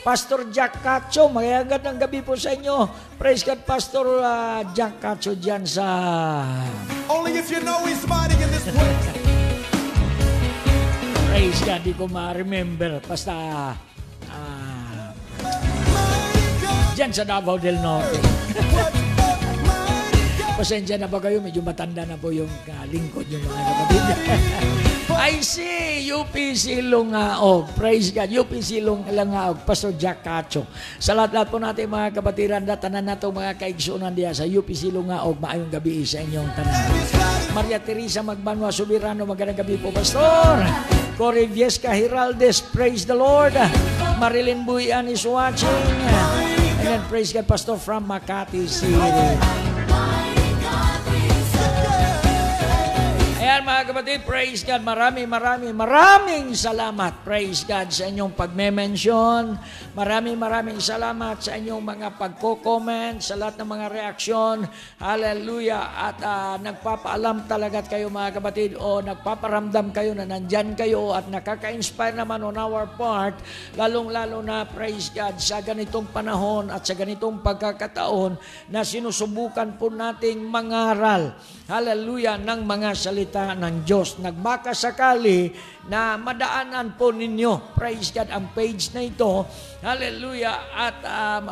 Pastor Jack Cacho, magandang gabi po sa inyo. Praise God, Pastor Jack Cacho dyan sa... Only if you know he's smiling in this place. Praise God, di ko ma-remember. Basta... dyan sa Davao del Norte. Pasensya na ba kayo? Medyo matanda na po yung lingkod yung mga kapatid. I see UPC Lungaog. Praise God. UPC Lungaog. Pastor Jack Cacho. Sa lahat po natin mga kapatiran, tanan na itong mga kaigsunan diya sa UPC Lungaog. Maayong gabi sa inyong tanan. Maria Teresa Magbanwa Subirano, magandang gabi po, Pastor. Corey Viesca Hiraldes, praise the Lord. Marilyn Buyan is watching. And then praise God, Pastor from Makati City. Ayan mga kapatid, praise God, maraming salamat, praise God, sa inyong pagme-mention. Maraming salamat sa inyong mga pagko-comment, sa lahat ng mga reaksyon. Hallelujah. At nagpapaalam talaga kayo mga kapatid, o nagpaparamdam kayo na nandyan kayo at nakaka-inspire naman on our part, lalong-lalo na, praise God, sa ganitong panahon at sa ganitong pagkakataon na sinusubukan po nating mangaral, hallelujah, ng mga salita ng Diyos. Nagbaka sakali na madaanan po ninyo, praise God, ang page na ito, hallelujah, at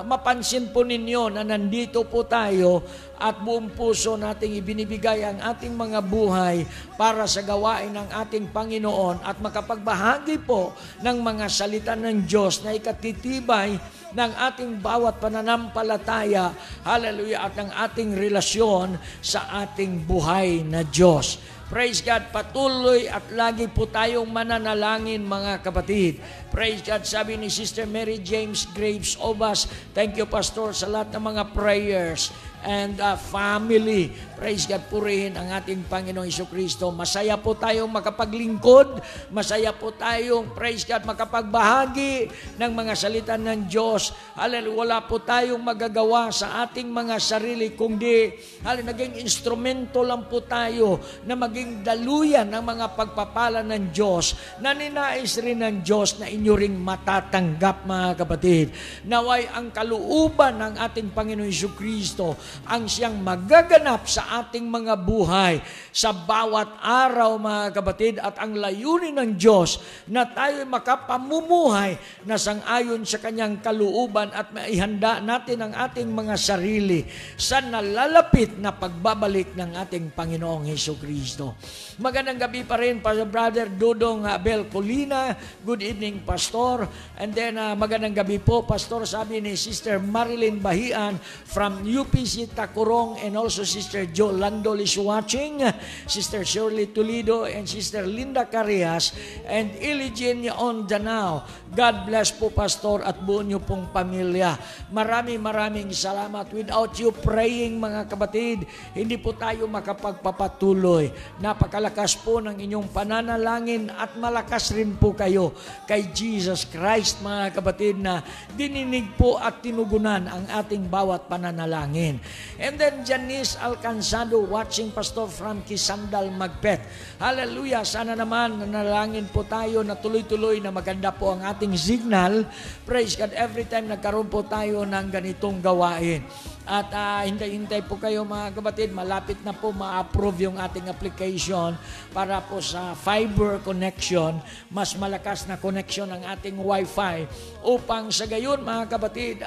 mapansin po ninyo na nandito po tayo at buong puso nating ibinibigay ang ating mga buhay para sa gawain ng ating Panginoon at makapagbahagi po ng mga salita ng Diyos na ikatitibay ng ating bawat pananampalataya, hallelujah, at ng ating relasyon sa ating buhay na Diyos. Praise God, patuloy at lagi po tayong mananalangin mga kapatid. Praise God, sabi ni Sister Mary James Graves Obas, thank you Pastor sa lahat ng mga prayers and family. Praise God, purihin ang ating Panginoong Hesukristo. Masaya po tayong makapaglingkod. Masaya po tayong, praise God, makapagbahagi ng mga salita ng Diyos. Hallelujah, wala po tayong magagawa sa ating mga sarili, kundi naging instrumento lang po tayo na maging daluyan ng mga pagpapala ng Diyos na ninais rin ng Diyos na inyo ring matatanggap, mga kapatid. Naway ang kalooban ng ating Panginoon Hesukristo ang siyang magaganap sa ating mga buhay sa bawat araw, mga kapatid, at ang layunin ng Diyos na tayo makapamumuhay na sang-ayon sa kanyang kalooban at maihanda natin ang ating mga sarili sa nalalapit na pagbabalik ng ating Panginoong Hesukristo. Magandang gabi pa rin pa Brother Dudong Abel Colina. Good evening, Pastor. And then magandang gabi po, Pastor, sabi ni Sister Marilyn Bahian from UPC Tacorong, and also Sister Jo Landol is watching, Sister Shirley Toledo, and Sister Linda Carrias, and Iligen on Danao. God bless po, Pastor, at buo niyo pong pamilya. Maraming salamat. Without you praying, mga kapatid, hindi po tayo makapagpapatuloy. Napakalakas po ng inyong pananalangin at malakas rin po kayo kay Jesus Christ, mga kapatid, na dininig po at tinugunan ang ating bawat pananalangin. And then Janice Alcanzado watching, Pastor Frankie Sandal Magpet. Hallelujah! Sana naman nanalangin po tayo na tuloy-tuloy na maganda po ang ating signal. Praise God, every time nagkaroon po tayo ng ganitong gawain. At hintay-hintay po kayo, mga kapatid, malapit na po ma-approve yung ating application para po sa fiber connection, mas malakas na connection ng ating Wi-Fi, upang sa gayon, mga kapatid,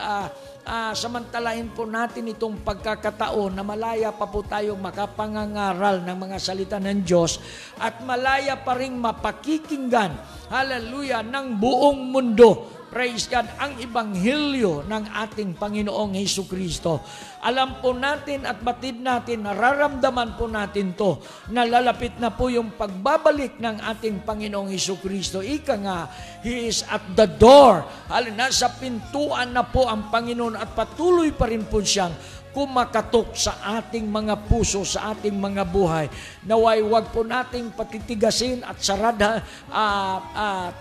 samantalahin po natin itong pagkakataon na malaya pa po tayong makapangangaral ng mga salita ng Diyos at malaya pa ring mapakikinggan, hallelujah, ng buong mundo. Praise God, ang Ebanghelyo ng ating Panginoong Hesukristo. Alam po natin at batid natin, nararamdaman po natin to, na lalapit na po yung pagbabalik ng ating Panginoong Hesukristo. Ika nga, He is at the door. Nasa pintuan na po ang Panginoon at patuloy pa rin po siyang kumakatok sa ating mga puso, sa ating mga buhay. Naway wag po nating patitigasin at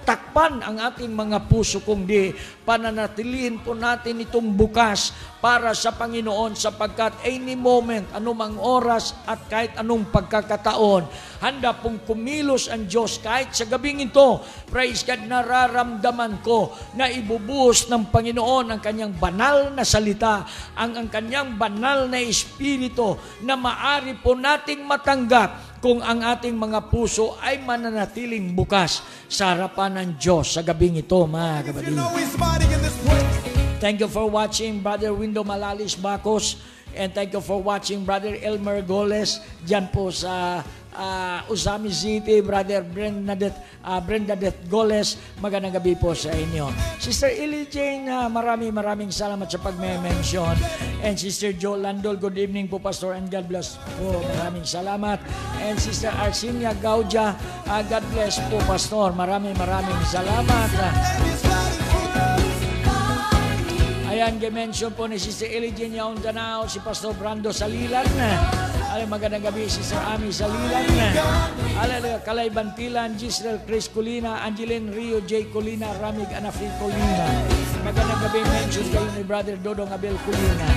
takpan ang ating mga puso, kundi pananatilihin po natin itong bukas para sa Panginoon, sapagkat any moment, anumang oras at kahit anong pagkakataon, handa pong kumilos ang Diyos. Kahit sa gabing ito, praise God, nararamdaman ko na ibubuhos ng Panginoon ang kanyang banal na salita, ang kanyang banal na Espiritu na maari po nating matanggap kung ang ating mga puso ay mananatiling bukas sa harapan ng Diyos sa gabing ito, mga kapatid. Thank you for watching, Brother Windo Malalis Bacos, and thank you for watching, Brother Elmer Goles, dyan po sa Usami City, Brother Bernadette Goles. Magandang gabi po sa inyo. Sister Ellie Jane, maraming salamat sa pag-mention. And Sister Jo Landol, good evening po, Pastor, and God bless po. Maraming salamat. And Sister Arsinia Gaudia, God bless po, Pastor. Maraming salamat. Ayan, gi-mention po ni Sister Ellie Jane Yaon Danao, si Pastor Brando Salilan. Magandang gabi, Sister Ami Salilan. Kalay Bantilan, Gisrel Chris Colina, Angeline Rio J. Colina, Ramig Anafi Colina. Magandang gabi, mention kayo ni Brother Dodong Abel Colina.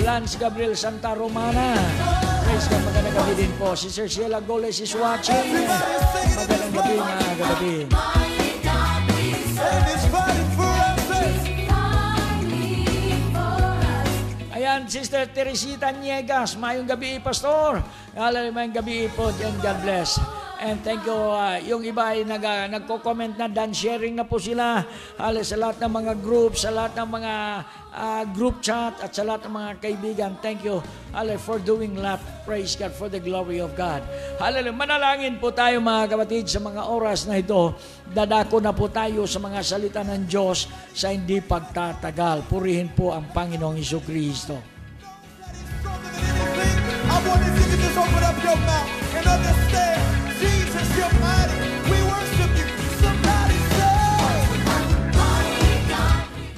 Lance Gabriel Santa Romana. Praise God, magandang gabi din po. Sister Sheila Goles is watching. Magandang gabi, mga gabi. Ayan, Sister Teresita Niegas, mayong gabi, Pastor. Mayong gabi po, and God bless. And thank you. Yung iba ay nagko-comment na, done sharing na po sila. Sa lahat ng mga group, sa lahat ng mga group chat, at sa lahat ng mga kaibigan. Thank you for doing that. Praise God for the glory of God. Hallelujah. Manalangin po tayo, mga kapatid, sa mga oras na ito. Dadako na po tayo sa mga salita ng Diyos sa hindi pagtatagal. Purihin po ang Panginoong Hesukristo. I want you to just open up your mouth and understand, Jesus, you're mighty. We worship you. Somebody say,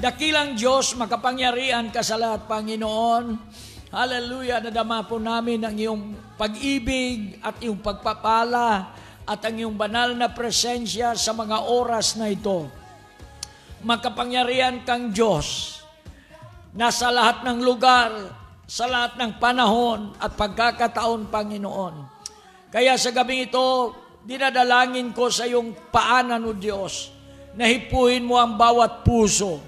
Dakilang Diyos, makapangyarihan ka sa lahat, Panginoon. Hallelujah, nadama po namin ang iyong pag-ibig at iyong pagpapala at ang iyong banal na presensya sa mga oras na ito. Makapangyarihan kang Diyos, nasa lahat ng lugar, sa lahat ng panahon at pagkakataon, Panginoon. Kaya sa gabing ito, dinadalangin ko sa iyong paanan, O Diyos, na hipuin mo ang bawat puso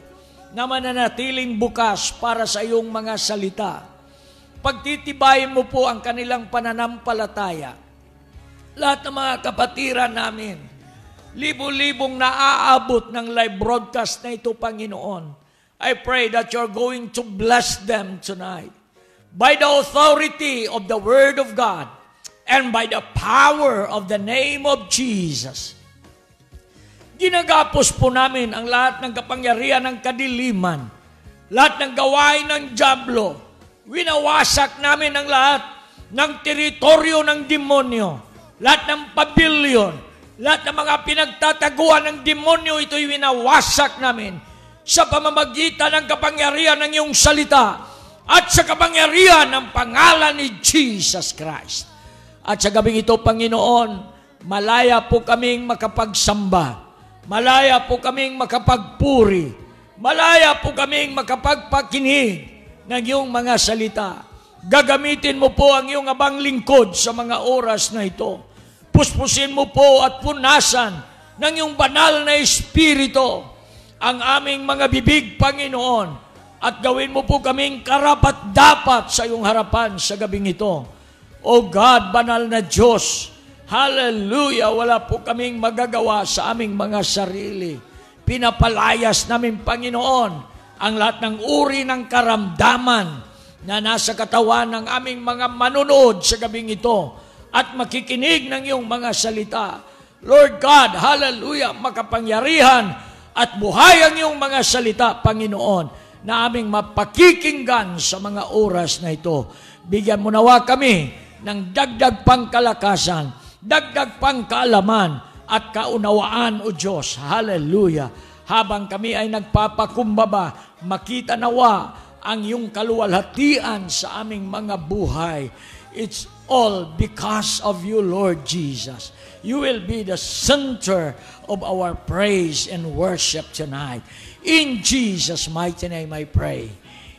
na mananatiling bukas para sa iyong mga salita. Pagtitibayin mo po ang kanilang pananampalataya. Lahat ng mga kapatiran namin, libo-libong naaabot ng live broadcast na ito, Panginoon. I pray that you're going to bless them tonight by the authority of the Word of God and by the power of the name of Jesus. Ginagapos po namin ang lahat ng kapangyarihan ng kadiliman, lahat ng gawain ng dyablo. Winawasak namin ang lahat ng teritoryo ng demonyo, lahat ng pavilion, lahat ng mga pinagtataguan ng demonyo, ito'y winawasak namin sa pamamagitan ng kapangyarihan ng iyong salita at sa kapangyarihan ng pangalan ni Jesus Christ. At sa gabing ito, Panginoon, malaya po kaming makapagsamba, malaya po kaming makapagpuri, malaya po kaming makapagpakinig ng iyong mga salita. Gagamitin mo po ang iyong abang lingkod sa mga oras na ito. Puspusin mo po at punasan ng iyong banal na Espiritu ang aming mga bibig, Panginoon, at gawin mo po kaming karapat-dapat sa iyong harapan sa gabing ito. O God, banal na Diyos, hallelujah, wala po kaming magagawa sa aming mga sarili. Pinapalayas namin, Panginoon, ang lahat ng uri ng karamdaman na nasa katawan ng aming mga manunood sa gabing ito at makikinig ng iyong mga salita. Lord God, hallelujah, makapangyarihan at buhay ang iyong mga salita, Panginoon, na aming mapakikinggan sa mga oras na ito. Bigyan mo nawa kami ng dagdag pang kalakasan, dagdag pang kaalaman at kaunawaan, O Diyos. Hallelujah. Habang kami ay nagpapakumbaba, makita nawa ang iyong kaluwalhatian sa aming mga buhay. It's all because of you, Lord Jesus. You will be the center of our praise and worship tonight. In Jesus' mighty name I pray.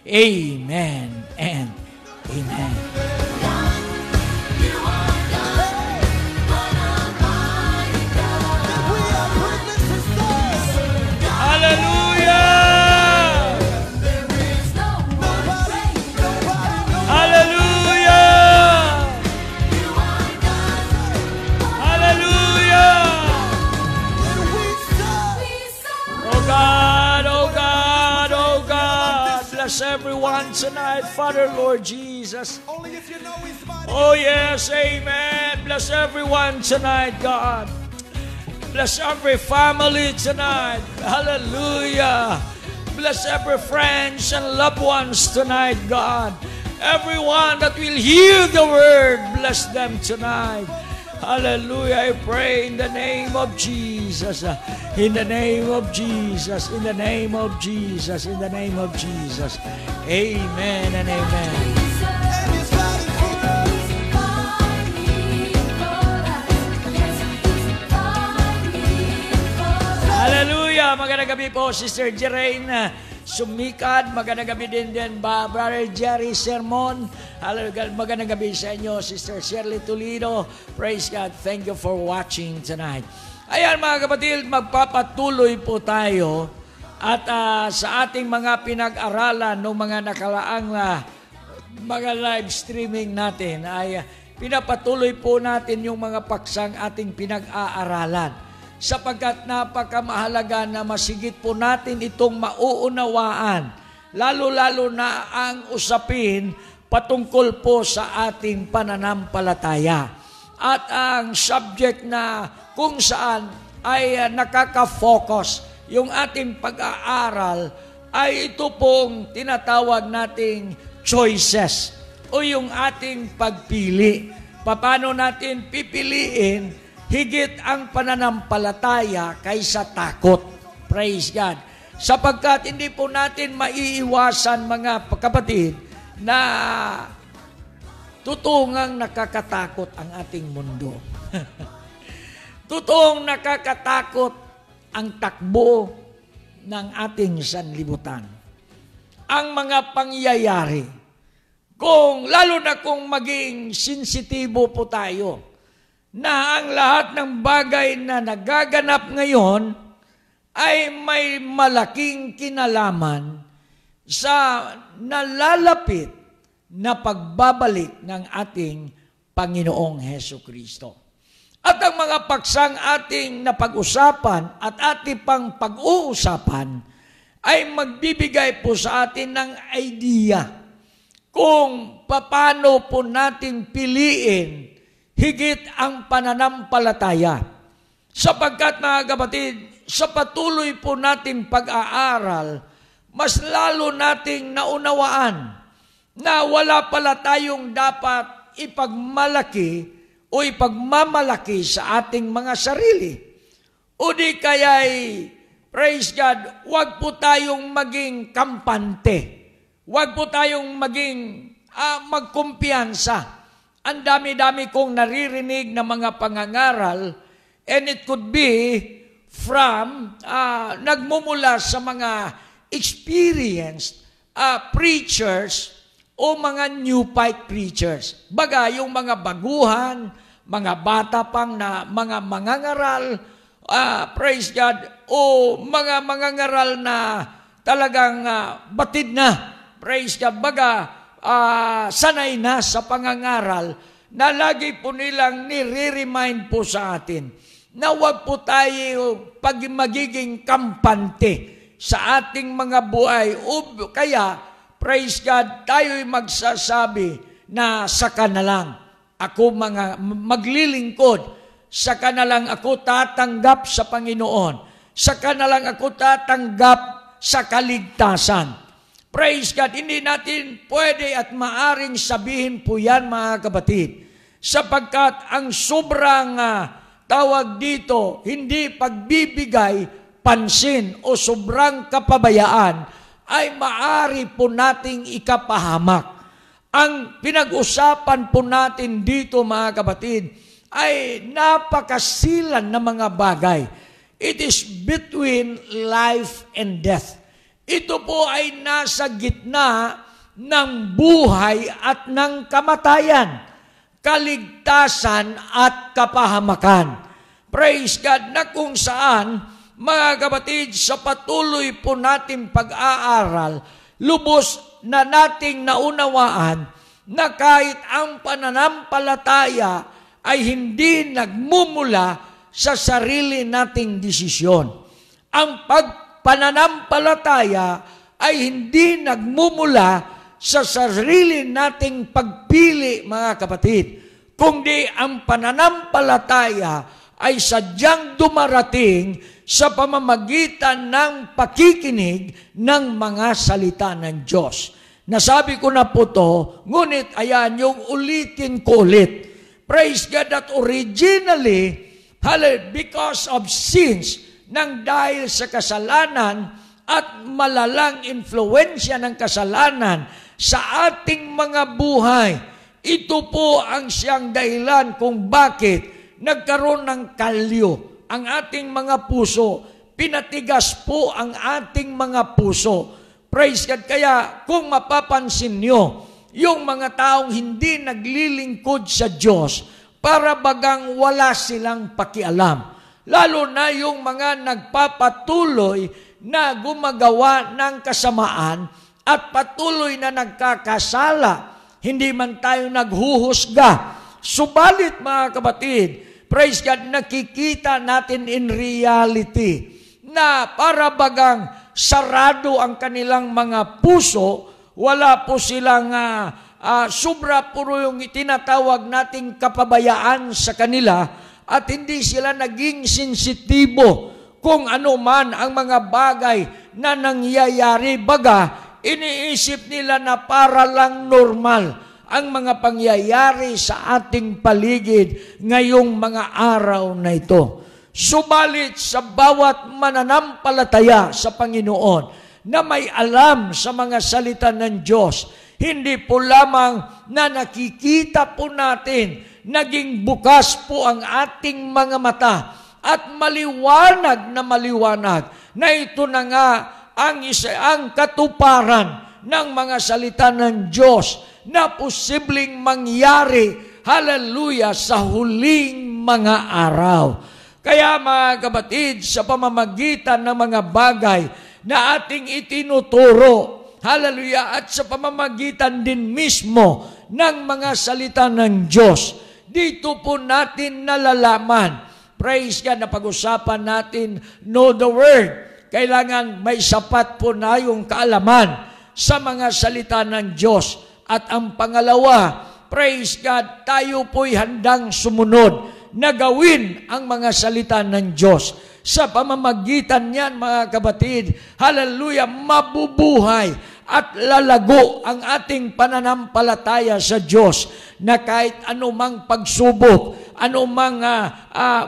Amen and amen. Hallelujah! Hallelujah! Hallelujah! Oh God, oh God, oh God, bless everyone tonight, Father, Lord Jesus. Oh yes, amen. Bless everyone tonight, God. Bless every family tonight. Hallelujah. Bless every friends and loved ones tonight, God. Everyone that will hear the word, bless them tonight. Hallelujah. I pray in the name of Jesus. In the name of Jesus. In the name of Jesus. In the name of Jesus. Amen and amen. Hallelujah! Magandang gabi po, Sister Jeraine Sumikad. Magandang gabi din Brother Jerry Sermon. Hallelujah! Magandang gabi sa inyo, Sister Shirley Toledo. Praise God. Thank you for watching tonight. Ayan mga kapatid, magpapatuloy po tayo at sa ating mga pinag-aralan ng mga nakalaang mga live streaming natin ay pinapatuloy po natin yung mga paksang ating pinag-aaralan. Sapagkat napakamahalaga na masigit po natin itong mauunawaan, lalo-lalo na ang usapin patungkol po sa ating pananampalataya. At ang subject na kung saan ay nakaka-focus yung ating pag-aaral ay ito pong tinatawag nating choices o yung ating pagpili. Paano natin pipiliin higit ang pananampalataya kaysa takot. Praise God. Sapagkat hindi po natin maiiwasan mga kapatid na totoong nakakatakot ang ating mundo. Totoong nakakatakot ang takbo ng ating sanlibutan. Ang mga pangyayari, lalo na kung maging sensitibo po tayo, na ang lahat ng bagay na nagaganap ngayon ay may malaking kinalaman sa nalalapit na pagbabalik ng ating Panginoong Hesukristo. At ang mga paksang ating napag-usapan at ating pang pag-uusapan ay magbibigay po sa atin ng idea kung paano po natin piliin higit ang pananampalataya. Sapagkat mga kapatid, sa patuloy po natin pag-aaral, mas lalo nating naunawaan na wala pala tayong dapat ipagmalaki o ipagmamalaki sa ating mga sarili. O di kaya'y, praise God, huwag po tayong maging kampante. Huwag po tayong maging magkumpiyansa. Ang dami-dami kong naririnig na mga pangangaral, and it could be from, nagmumula sa mga experienced preachers o mga new pipe preachers. Baga, yung mga baguhan, mga bata pang na mga mangangaral, praise God, o mga mangangaral na talagang batid na, praise God, baga, sanay na sa pangangaral, na lagi po nilang nire-remind po sa atin na huwag po tayo magiging kampante sa ating mga buhay. O kaya, praise God, tayo'y magsasabi na saka na lang ako maglilingkod, saka na lang ako tatanggap sa Panginoon, saka na lang ako tatanggap sa kaligtasan. Praise God, hindi natin pwede at maaring sabihin po yan mga kapatid, sapagkat ang sobrang tawag dito, hindi pagbibigay pansin o sobrang kapabayaan ay maari po nating ikapahamak. Ang pinag-usapan po natin dito mga kapatid ay napakasilan na mga bagay. It is between life and death. Ito po ay nasa gitna ng buhay at ng kamatayan, kaligtasan at kapahamakan. Praise God, na kung saan, mga kapatid, sa patuloy po natin pag-aaral, lubos na nating naunawaan na kahit ang pananampalataya ay hindi nagmumula sa sarili nating desisyon. Ang pananampalataya ay hindi nagmumula sa sarili nating pagpili, mga kapatid, kundi ang pananampalataya ay sadyang dumarating sa pamamagitan ng pakikinig ng mga salita ng Diyos. Nasabi ko na po to, ngunit ayan yung ulitin ko ulit. Praise God, that originally, because of sins, nang dahil sa kasalanan at malalang influensya ng kasalanan sa ating mga buhay, ito po ang siyang dahilan kung bakit nagkaroon ng kalyo ang ating mga puso, pinatigas po ang ating mga puso. Praise God. Kaya kung mapapansin nyo, yung mga taong hindi naglilingkod sa Diyos, para bagang wala silang pakialam. Lalo na yung mga nagpapatuloy na gumagawa ng kasamaan at patuloy na nagkakasala. Hindi man tayo naghuhusga. Subalit mga kapatid, praise God, nakikita natin in reality na para bagang sarado ang kanilang mga puso, wala po silang sobra puro yung itinatawag nating kapabayaan sa kanila at hindi sila naging sensitibo kung ano man ang mga bagay na nangyayari. Baga, iniisip nila na para lang normal ang mga pangyayari sa ating paligid ngayong mga araw na ito. Subalit sa bawat mananampalataya sa Panginoon na may alam sa mga salita ng Diyos, Hindi po lamang na nakikita po natin, naging bukas po ang ating mga mata at maliwanag na ito na nga ang katuparan ng mga salita ng Diyos na posibleng mangyari, hallelujah, sa huling mga araw. Kaya mga kapatid, sa pamamagitan ng mga bagay na ating itinuturo, hallelujah, at sa pamamagitan din mismo ng mga salita ng Diyos, dito po natin nalalaman. Praise God, na pag-usapan natin, know the Word. Kailangan may sapat po na yung kaalaman sa mga salita ng Diyos. At ang pangalawa, praise God, tayo po'y handang sumunod na gawin ang mga salita ng Diyos. Sa pamamagitan niyan, mga kapatid, hallelujah, mabubuhay at lalago ang ating pananampalataya sa Diyos, na kahit anumang pagsubok, anumang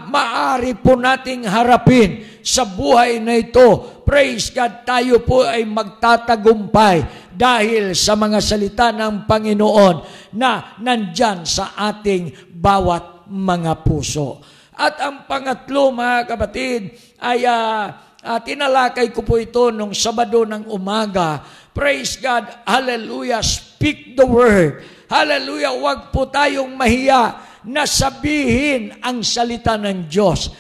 maaari po nating harapin sa buhay na ito, praise God, tayo po ay magtatagumpay dahil sa mga salita ng Panginoon na nandyan sa ating bawat mga puso. At ang pangatlo, mga kapatid, ay tinalakay ko po ito nung Sabado ng umaga. Praise God, hallelujah, speak the word. Hallelujah, huwag po tayong mahiya na sabihin ang salita ng Diyos.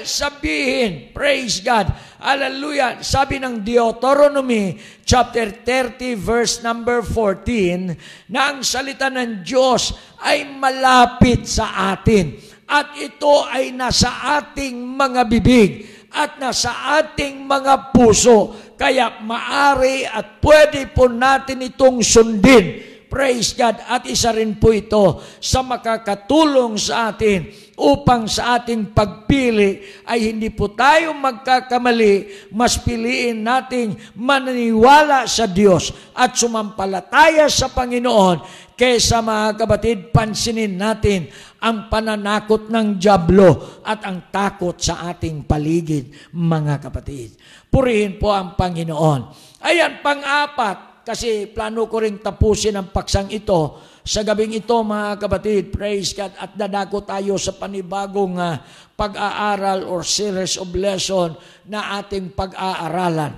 Sabihin, praise God, hallelujah. Sabi ng Deuteronomy chapter 30 verse number 14 na ang salita ng Diyos ay malapit sa atin at ito ay nasa ating mga bibig at nasa ating mga puso, kaya maari at pwede po natin itong sundin. Praise God. At isa rin po ito sa makakatulong sa atin upang sa ating pagpili ay hindi po tayo magkakamali, mas piliin nating maniniwala sa Diyos at sumampalataya sa Panginoon kaysa, mga kapatid, pansinin natin ang pananakot ng dyablo at ang takot sa ating paligid, mga kapatid. Purihin po ang Panginoon. Ayan, pang-apat, kasi plano ko rin tapusin ang paksang ito sa gabing ito, mga kapatid, praise God, at dadako tayo sa panibagong pag-aaral or series of lesson na ating pag-aaralan.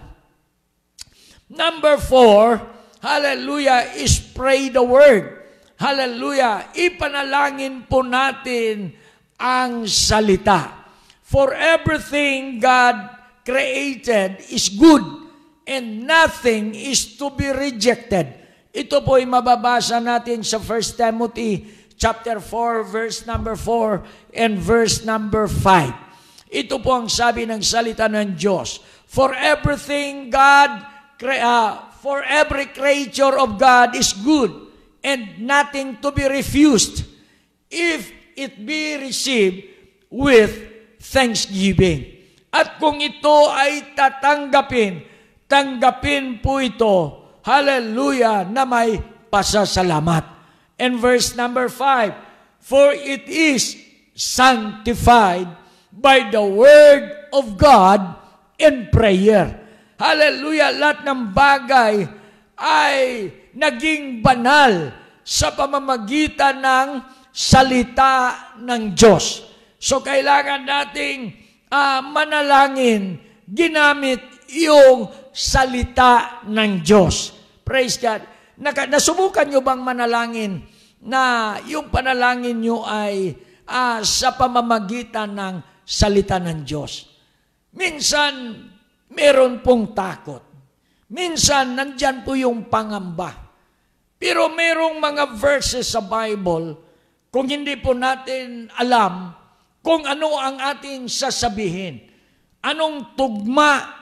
Number 4, hallelujah, is pray the word. Hallelujah, ipanalangin po natin ang salita. For everything God created is good, and nothing is to be rejected. Ito po ay mababasa natin sa 1 Timothy chapter 4, verse number 4 and verse number 5. Ito po ang sabi ng salita ng Diyos. For everything for every creature of God is good, and nothing to be refused, if it be received with thanksgiving. At kung ito ay tanggapin po ito, hallelujah, na may pasasalamat. And verse number 5, for it is sanctified by the word of God and prayer. Hallelujah, lahat ng bagay ay naging banal sa pamamagitan ng salita ng Diyos. So kailangan nating manalangin ginamit yung salita ng Diyos. Praise God. Nasubukan nyo bang manalangin na yung panalangin nyo ay sa pamamagitan ng salita ng Diyos? Minsan, meron pong takot. Minsan, nandyan po yung pangamba. Pero merong mga verses sa Bible, kung hindi po natin alam kung ano ang ating sasabihin, anong tugma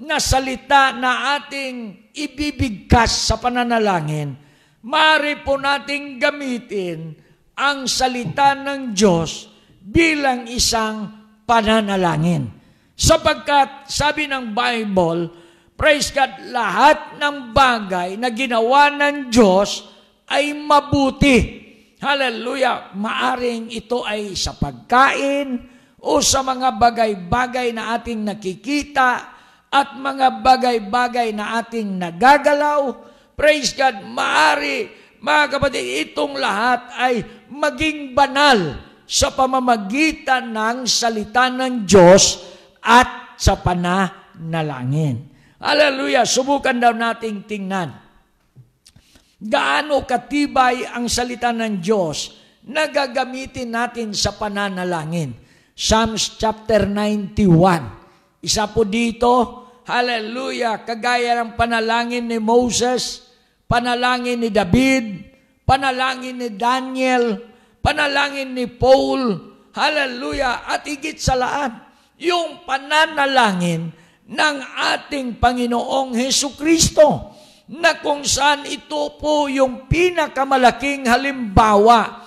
na salita na ating ibibigkas sa pananalangin, maaari po nating gamitin ang salita ng Diyos bilang isang pananalangin. Sapagkat sabi ng Bible, praise God, lahat ng bagay na ginawa ng Diyos ay mabuti. Hallelujah! Maaring ito ay sa pagkain o sa mga bagay-bagay na ating nakikita at mga bagay-bagay na ating nagagalaw. praise God, maari, mga kapatid, itong lahat ay maging banal sa pamamagitan ng salita ng Diyos at sa pananalangin. Hallelujah! Subukan daw nating tingnan. Gaano katibay ang salita ng Diyos na gagamitin natin sa pananalangin. Psalms chapter 91. Isa po dito, hallelujah, kagaya ng panalangin ni Moses, panalangin ni David, panalangin ni Daniel, panalangin ni Paul, hallelujah, at higit sa lahat, yung pananalangin ng ating Panginoong Hesukristo, na kung saan ito po yung pinakamalaking halimbawa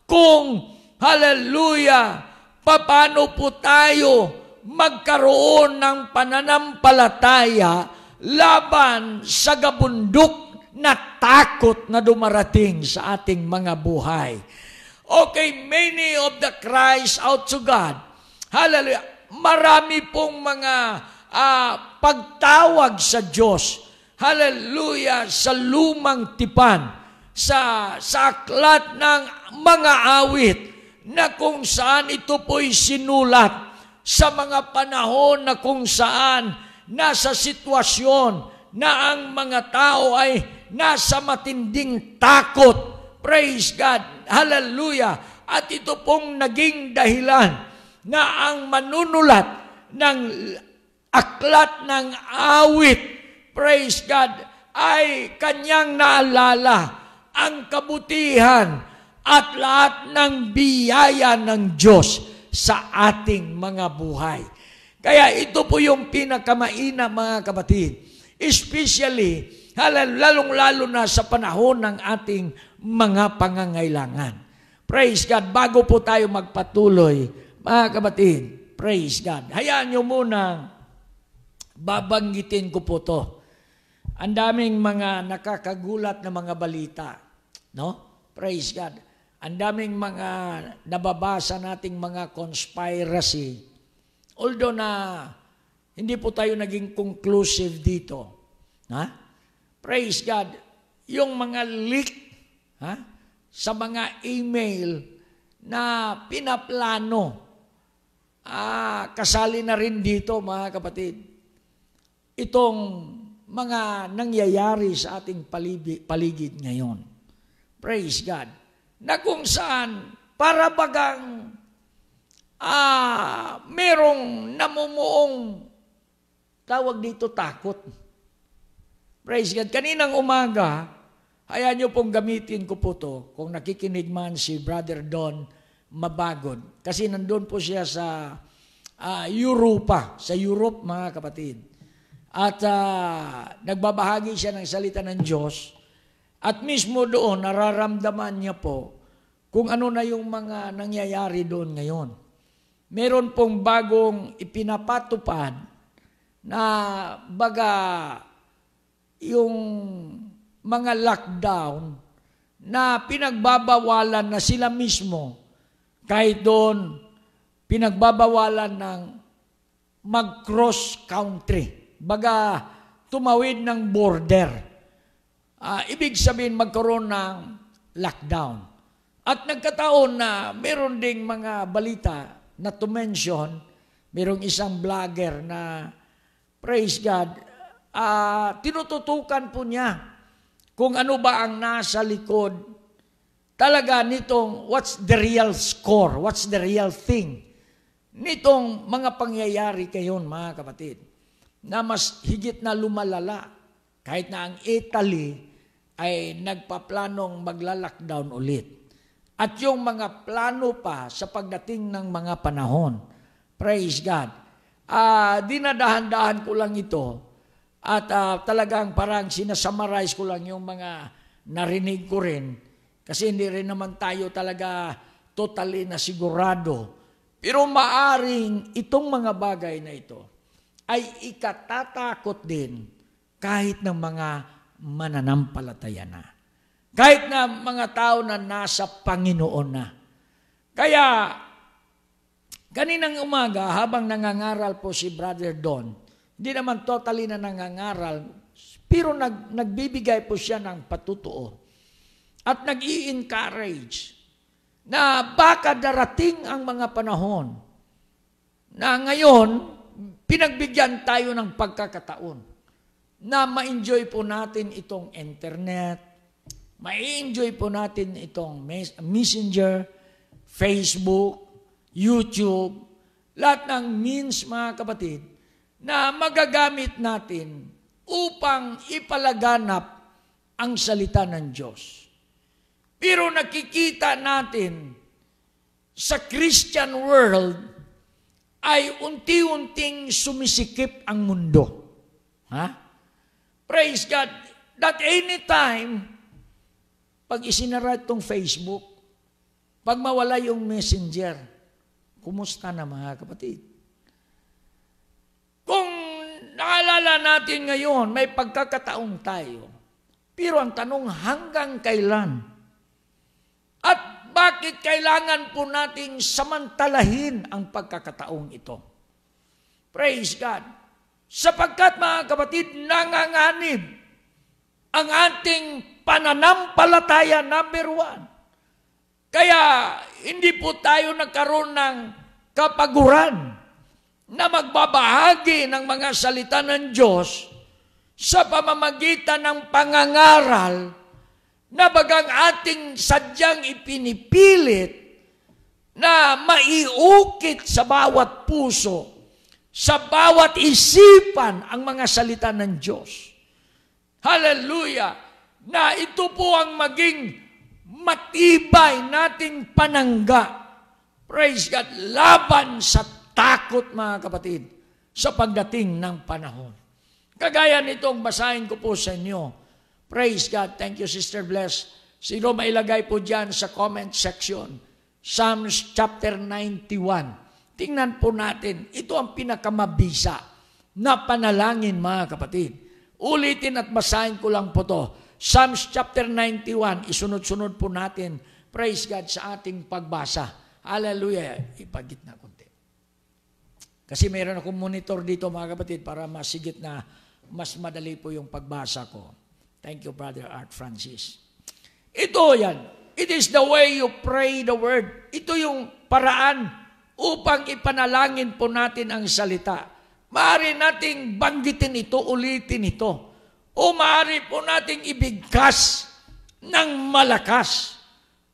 kung, hallelujah, paano po tayo magkaroon ng pananampalataya laban sa gabundok na takot na dumarating sa ating mga buhay. Okay, many of the cries out to God. Hallelujah. Marami pong mga pagtawag sa Diyos. Hallelujah, sa lumang tipan, sa aklat ng mga awit, na kung saan ito po'y sinulat sa mga panahon na kung saan nasa sitwasyon na ang mga tao ay nasa matinding takot. Praise God. Hallelujah. At ito pong naging dahilan na ang manunulat ng aklat ng awit, praise God, ay kanyang naalala ang kabutihan at lahat ng biyaya ng Diyos sa ating mga buhay. Kaya ito po yung pinakamaina, mga kapatid. Especially, lalong-lalo na sa panahon ng ating mga pangangailangan. Praise God. Bago po tayo magpatuloy, mga kapatid, praise God. Hayaan nyo muna, babanggitin ko po to. Ang daming mga nakakagulat na mga balita. No? Praise God. Ang daming mga nababasa nating mga conspiracy. Although na hindi po tayo naging conclusive dito. Ha? Praise God. Yung mga leak sa mga email na pinaplano, kasali na rin dito, mga kapatid, itong mga nangyayari sa ating paligid ngayon. Praise God. Na kung saan, para bagang merong namumuong tawag dito takot. Praise God. Kaninang umaga, hayaan nyo pong gamitin ko po to, kung nakikinig man si Brother Don Mabagod. Kasi nandun po siya sa Europa, sa Europe, mga kapatid. At nagbabahagi siya ng salita ng Diyos. At mismo doon, nararamdaman niya po kung ano na yung mga nangyayari doon ngayon. Meron pong bagong ipinapatupad na baga yung mga lockdown na pinagbabawalan na sila mismo, kahit doon pinagbabawalan ng mag-cross country. Baga tumawid ng border. Ibig sabihin magkaroon ng lockdown. At nagkataon na meron ding mga balita na to mention, merong isang vlogger na, praise God, tinututukan po niya kung ano ba ang nasa likod talaga nitong what's the real score, what's the real thing nitong mga pangyayari kayon, mga kapatid, na mas higit na lumalala kahit na ang Italy ay nagpaplanong magla-lockdown ulit. At yung mga plano pa sa pagdating ng mga panahon. Praise God. Dinadahan-dahan ko lang ito at talagang parang sinasummarize ko lang yung mga narinig ko rin kasi hindi rin naman tayo talaga totally na sigurado. Pero maaring itong mga bagay na ito ay ikatatakot din kahit ng mga mananampalataya na. Kahit na mga tao na nasa Panginoon na. Kaya, kaninang umaga, habang nangangaral po si Brother Don, hindi naman totally na nangangaral, Pero nagbibigay po siya ng patutuo at nag-i-encourage na baka darating ang mga panahon na ngayon pinagbigyan tayo ng pagkakataon na ma-enjoy po natin itong internet, ma-enjoy po natin itong Messenger, Facebook, YouTube, lahat ng means, mga kapatid, na magagamit natin upang ipalaganap ang salita ng Diyos. Pero nakikita natin sa Christian world ay unti-unting sumisikip ang mundo. Praise God, that anytime, pag isinara itong Facebook, pag mawala yung Messenger, kumusta na mga kapatid? Kung naalala natin ngayon, may pagkakataong tayo. Pero ang tanong, hanggang kailan? At bakit kailangan po nating samantalahin ang pagkakataong ito? Praise God. Sapagkat mga kapatid, nanganganib ang ating pananampalataya number 1. Kaya hindi po tayo nagkaroon ng kapaguran na magbabahagi ng mga salita ng Diyos sa pamamagitan ng pangangaral na bagang ating sadyang ipinipilit na maiukit sa bawat puso, sa bawat isipan ang mga salita ng Diyos. Hallelujah! Na ito po ang maging matibay nating panangga. Praise God! Laban sa takot, mga kapatid, sa pagdating ng panahon. Kagaya nitong basahin ko po sa inyo. Praise God. Thank you, Sister Bless. Sino mailagay po dyan sa comment section? Psalms chapter 91. Tingnan po natin. Ito ang pinakamabisa na panalangin, mga kapatid. Ulitin at basahin ko lang po to. Psalms chapter 91. Isunod-sunod po natin. Praise God sa ating pagbasa. Hallelujah. Ipagitna konti. Kasi mayroon akong monitor dito, mga kapatid, para masigit na mas madali po yung pagbasa ko. Thank you, Brother Art Francis. Ito yan. It is the way you pray the word. Ito yung paraan upang ipanalangin po natin ang salita. Maaari nating banggitin ito, ulitin ito. O maaari po nating ibigkas ng malakas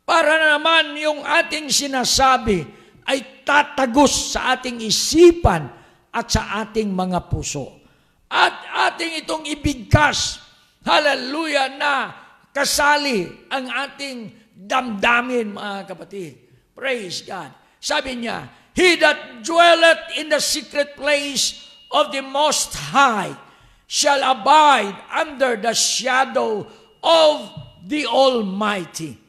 para naman yung ating sinasabi ay tatagos sa ating isipan at sa ating mga puso. At ating itong ibigkas, hallelujah, na kasali ang ating damdamin, mga kapatid. Praise God. Sabi niya, He that dwelleth in the secret place of the Most High shall abide under the shadow of the Almighty.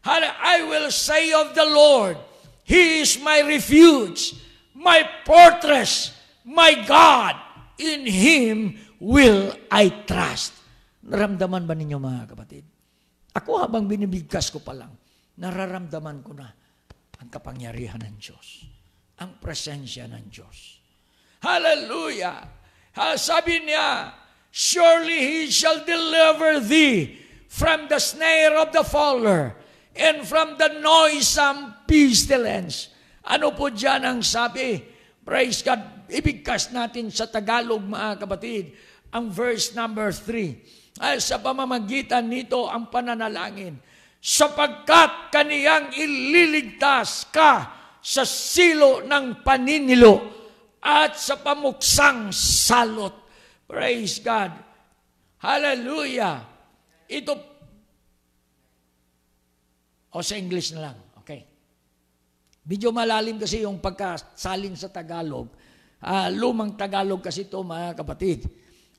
I will say of the Lord, He is my refuge, my fortress, my God. In Him will I trust. Naramdaman ba ninyo, mga kapatid? Ako habang binibigkas ko pa lang, nararamdaman ko na ang kapangyarihan ng Diyos. Ang presensya ng Diyos. Hallelujah! Sabi niya, surely He shall deliver thee from the snare of the fowler and from the noisome pestilence. Ano po dyan ang sabi? Praise God. Ibigkas natin sa Tagalog, mga kapatid, ang verse number 3. Ay, sa pamamagitan nito ang pananalangin. Sapagkat kaniyang ililigtas ka sa silo ng paninilo at sa pamuksang salot. Praise God. Hallelujah. Ito, sa English na lang. Okay. Medyo malalim kasi yung pagkasalin sa Tagalog. Lumang Tagalog kasi ito, mga kapatid.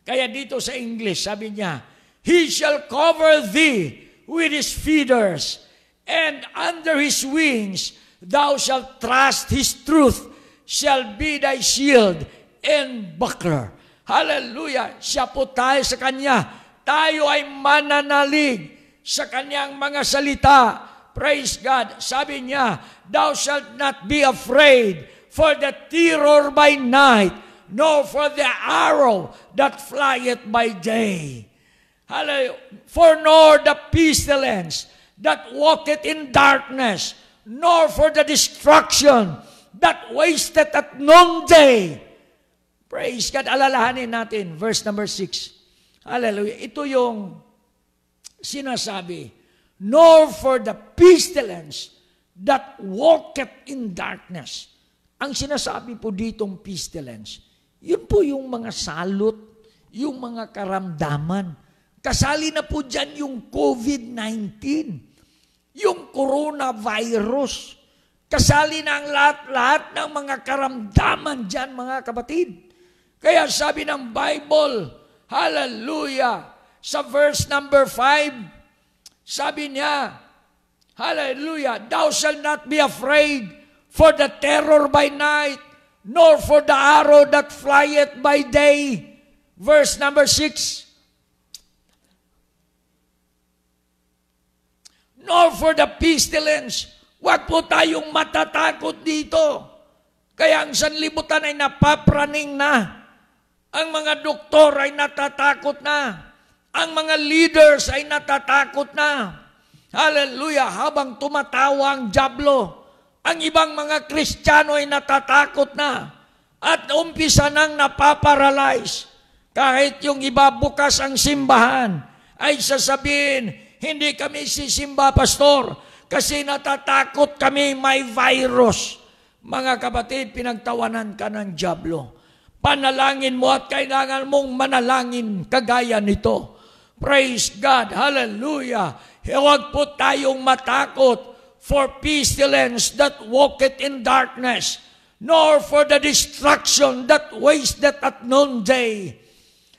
Kaya dito sa English, sabi niya, He shall cover thee with His feathers, and under His wings thou shalt trust. His truth shall be thy shield and buckler. Hallelujah! Siya po tayo sa Kanya. Tayo ay mananalig sa Kanyang mga salita. Praise God. Sabi niya, thou shalt not be afraid for the terror by night, nor for the arrow that flieth by day. Hallelujah. For nor the pestilence that walketh in darkness, nor for the destruction that wasteth at noonday. Praise God. Alalahanin natin, verse number 6. Hallelujah. Ito yung sinasabi, nor for the pestilence that walketh in darkness. Ang sinasabi po ditong pestilence, yun po yung mga salot, yung mga karamdaman. Kasali na po dyan yung COVID-19, yung coronavirus. Kasali na ang lahat-lahat ng mga karamdaman dyan, mga kapatid. Kaya sabi ng Bible, hallelujah, sa verse number 5, sabi niya, hallelujah, thou shalt not be afraid for the terror by night, nor for the arrow that flieth by day. Verse number 6, nor for the pestilence. Huwag po tayong matatakot dito. Kaya ang sanlibutan ay napapraning na. Ang mga doktor ay natatakot na. Ang mga leaders ay natatakot na. Hallelujah! Habang tumatawa ang dyablo, ang ibang mga Kristiyano ay natatakot na. At umpisa nang napaparalyze. Kahit yung iba bukas ang simbahan, ay sasabihin, hindi kami sisimba, pastor, kasi natatakot kami may virus. Mga kapatid, pinagtawanan ka ng dyablo. Panalangin mo at kailangan mong manalangin kagaya nito. Praise God. Hallelujah. Huwag po tayong matakot for pestilence that walketh in darkness, nor for the destruction that wasteth at noonday.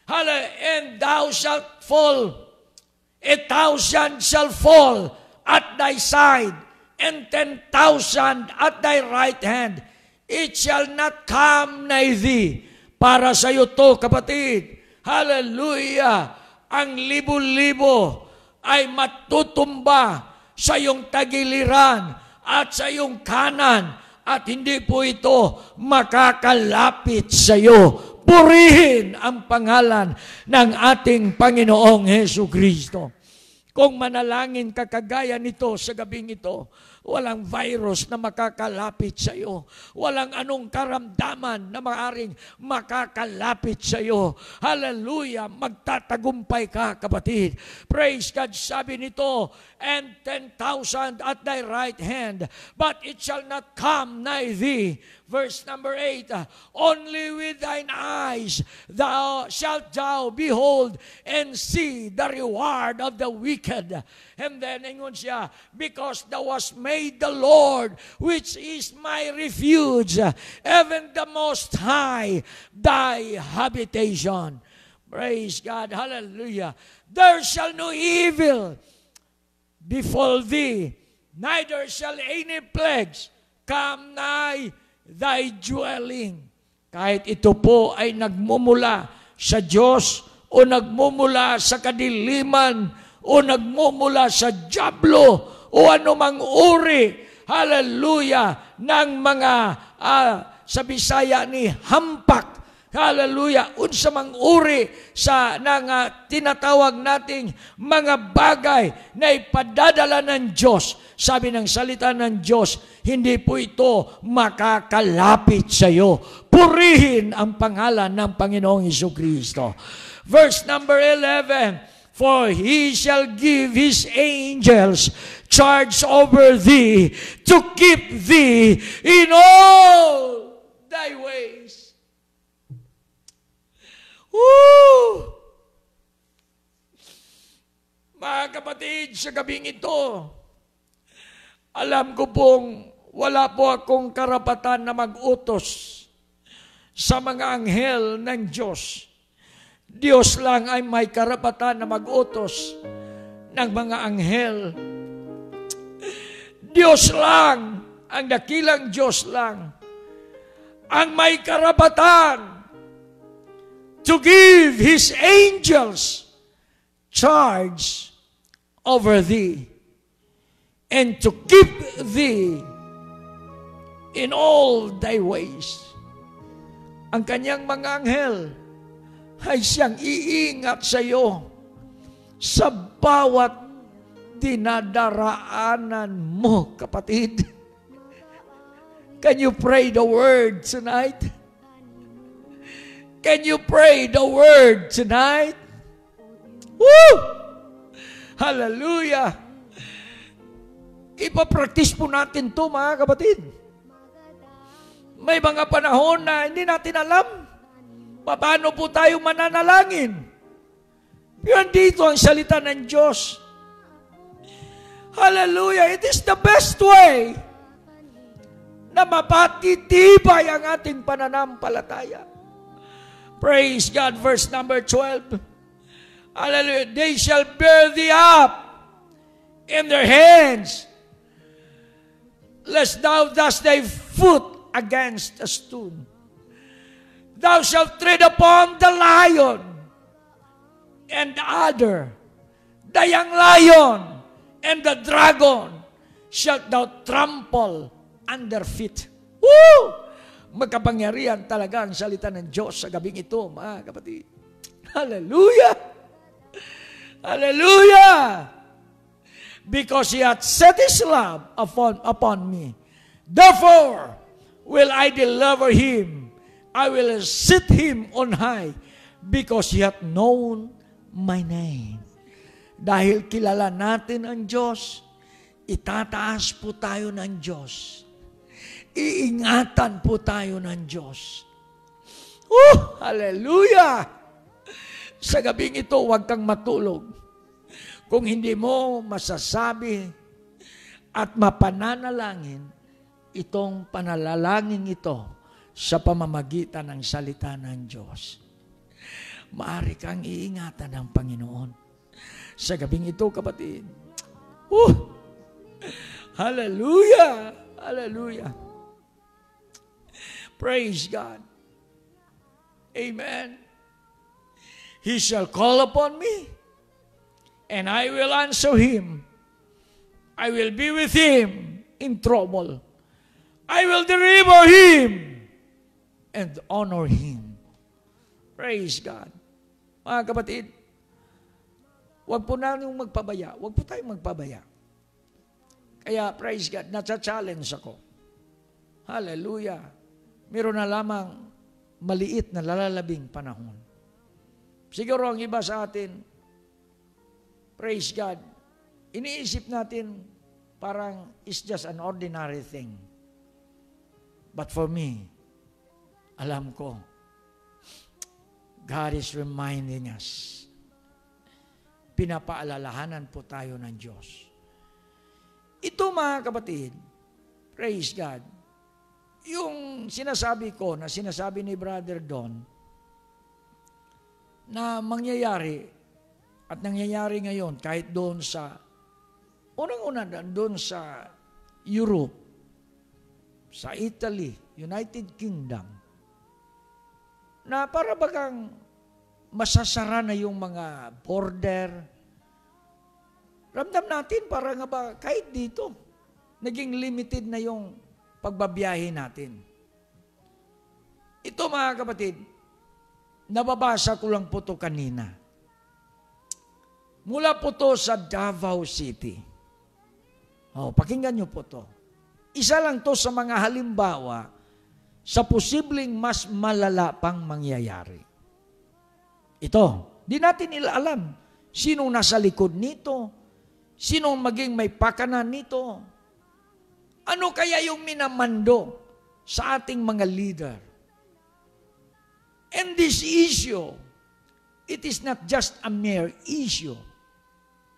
Hallelujah. And thou shalt fall, 1,000 shall fall at thy side, and 10,000 at thy right hand. It shall not come nigh thee. Para sa iyo to, kapatid. Hallelujah. Ang libo-libo ay matutumba sa iyong tagiliran at sa iyong kanan, at hindi po ito makakalapit sa iyo. Purihin ang pangalan ng ating Panginoong Jesucristo. Kung manalangin ka kagaya nito sa gabing ito, walang virus na makakalapit sa iyo. Walang anong karamdaman na maaring makakalapit sa iyo. Hallelujah! Magtatagumpay ka, kapatid. Praise God! Sabi nito, and 10,000 at thy right hand, but it shall not come nigh thee. Verse number 8, only with thine eyes shalt thou behold and see the reward of the wicked. And then, ingon siya, because thou hast made the Lord, which is my refuge, even the Most High, thy habitation. Praise God. Hallelujah. There shall no evil befall thee, neither shall any plagues come nigh thy dwelling. Kahit ito po ay nagmumula sa Diyos o nagmumula sa kadiliman o nagmumula sa dyablo o anumang uri, hallelujah, ng mga sa Bisaya ni hampak, hallelujah, unsa mang uri sa tinatawag nating mga bagay na ipadadala ng Diyos. Sabi ng salita ng Diyos, hindi po ito makakalapit sa iyo. Purihin ang pangalan ng Panginoong Jesucristo. Verse number 11, for He shall give His angels charge over thee to keep thee in all thy ways. Woo! Mga kapatid, sa gabing ito, alam ko pong wala po akong karapatan na mag-utos sa mga anghel ng Diyos. Diyos lang ay may karapatan na mag-utos ng mga anghel. Diyos lang, ang dakilang Diyos lang, ang may karapatan to give His angels charge over thee and to keep thee in all thy ways. ang kanyang mga anghel ay siyang iingat sa iyo sa bawat dinadaraanan mo, kapatid. Can you pray the word tonight? Can you pray the word tonight? Woo! Hallelujah! Ipapractice po natin to, mga kapatid. May mga panahon na hindi natin alam paano po tayo mananalangin. Pero dito ang salita ng Diyos. Hallelujah! It is the best way na mapatitibay ang ating pananampalataya. Praise God, verse number 12. Hallelujah. They shall bear thee up in their hands, lest thou dash thy foot against a stone. Thou shalt tread upon the lion and the adder, the young lion and the dragon shalt thou trample under feet. Woo! Magkapangyarihan talaga ang salita ng Diyos sa gabing ito, mga kapatid. Hallelujah! Hallelujah! Because He hath set His love upon me. Therefore will I deliver him. I will set him on high, because He hath known my name. Dahil kilala natin ang Diyos, itataas po tayo ng Diyos. Iingatan po tayo ng Diyos. Hallelujah! Sa gabing ito, huwag kang matulog kung hindi mo masasabi at mapananalangin itong panalalangin ito sa pamamagitan ng salita ng Diyos. Maaari kang iingatan ng Panginoon. Sa gabing ito, kapatid. Hallelujah! Hallelujah! Praise God. Amen. He shall call upon me, and I will answer him. I will be with him in trouble. I will deliver him and honor him. Praise God. Mga kapatid, huwag po natin magpabaya. Huwag po tayong magpabaya. Kaya, praise God, nasa-challenge ako. Hallelujah. Meron na lamang maliit na lalalabing panahon. Siguro ang iba sa atin, praise God, iniisip natin parang it's just an ordinary thing. But for me, alam ko, God is reminding us. Pinapaalalahanan po tayo ng Diyos. Ito, mga kapatid, praise God, yung sinasabi ko, na sinasabi ni Brother Don, na mangyayari, at nangyayari ngayon, kahit doon sa, unang-una doon sa Europe, sa Italy, United Kingdom, na para bagang masasara na yung mga border. Ramdam natin, para nga ba, kahit dito, naging limited na yung pagbabiyahe natin. Ito, mga kapatid, nababasa ko lang po ito kanina. Mula po ito sa Davao City. Pakinggan nyo po ito. Isa lang to sa mga halimbawa sa posibleng mas malala pang mangyayari. Ito, di natin alam sinong nasa likod nito, sinong maging may pakanan nito. Ano kaya yung minamando sa ating mga leader? And this issue, it is not just a mere issue.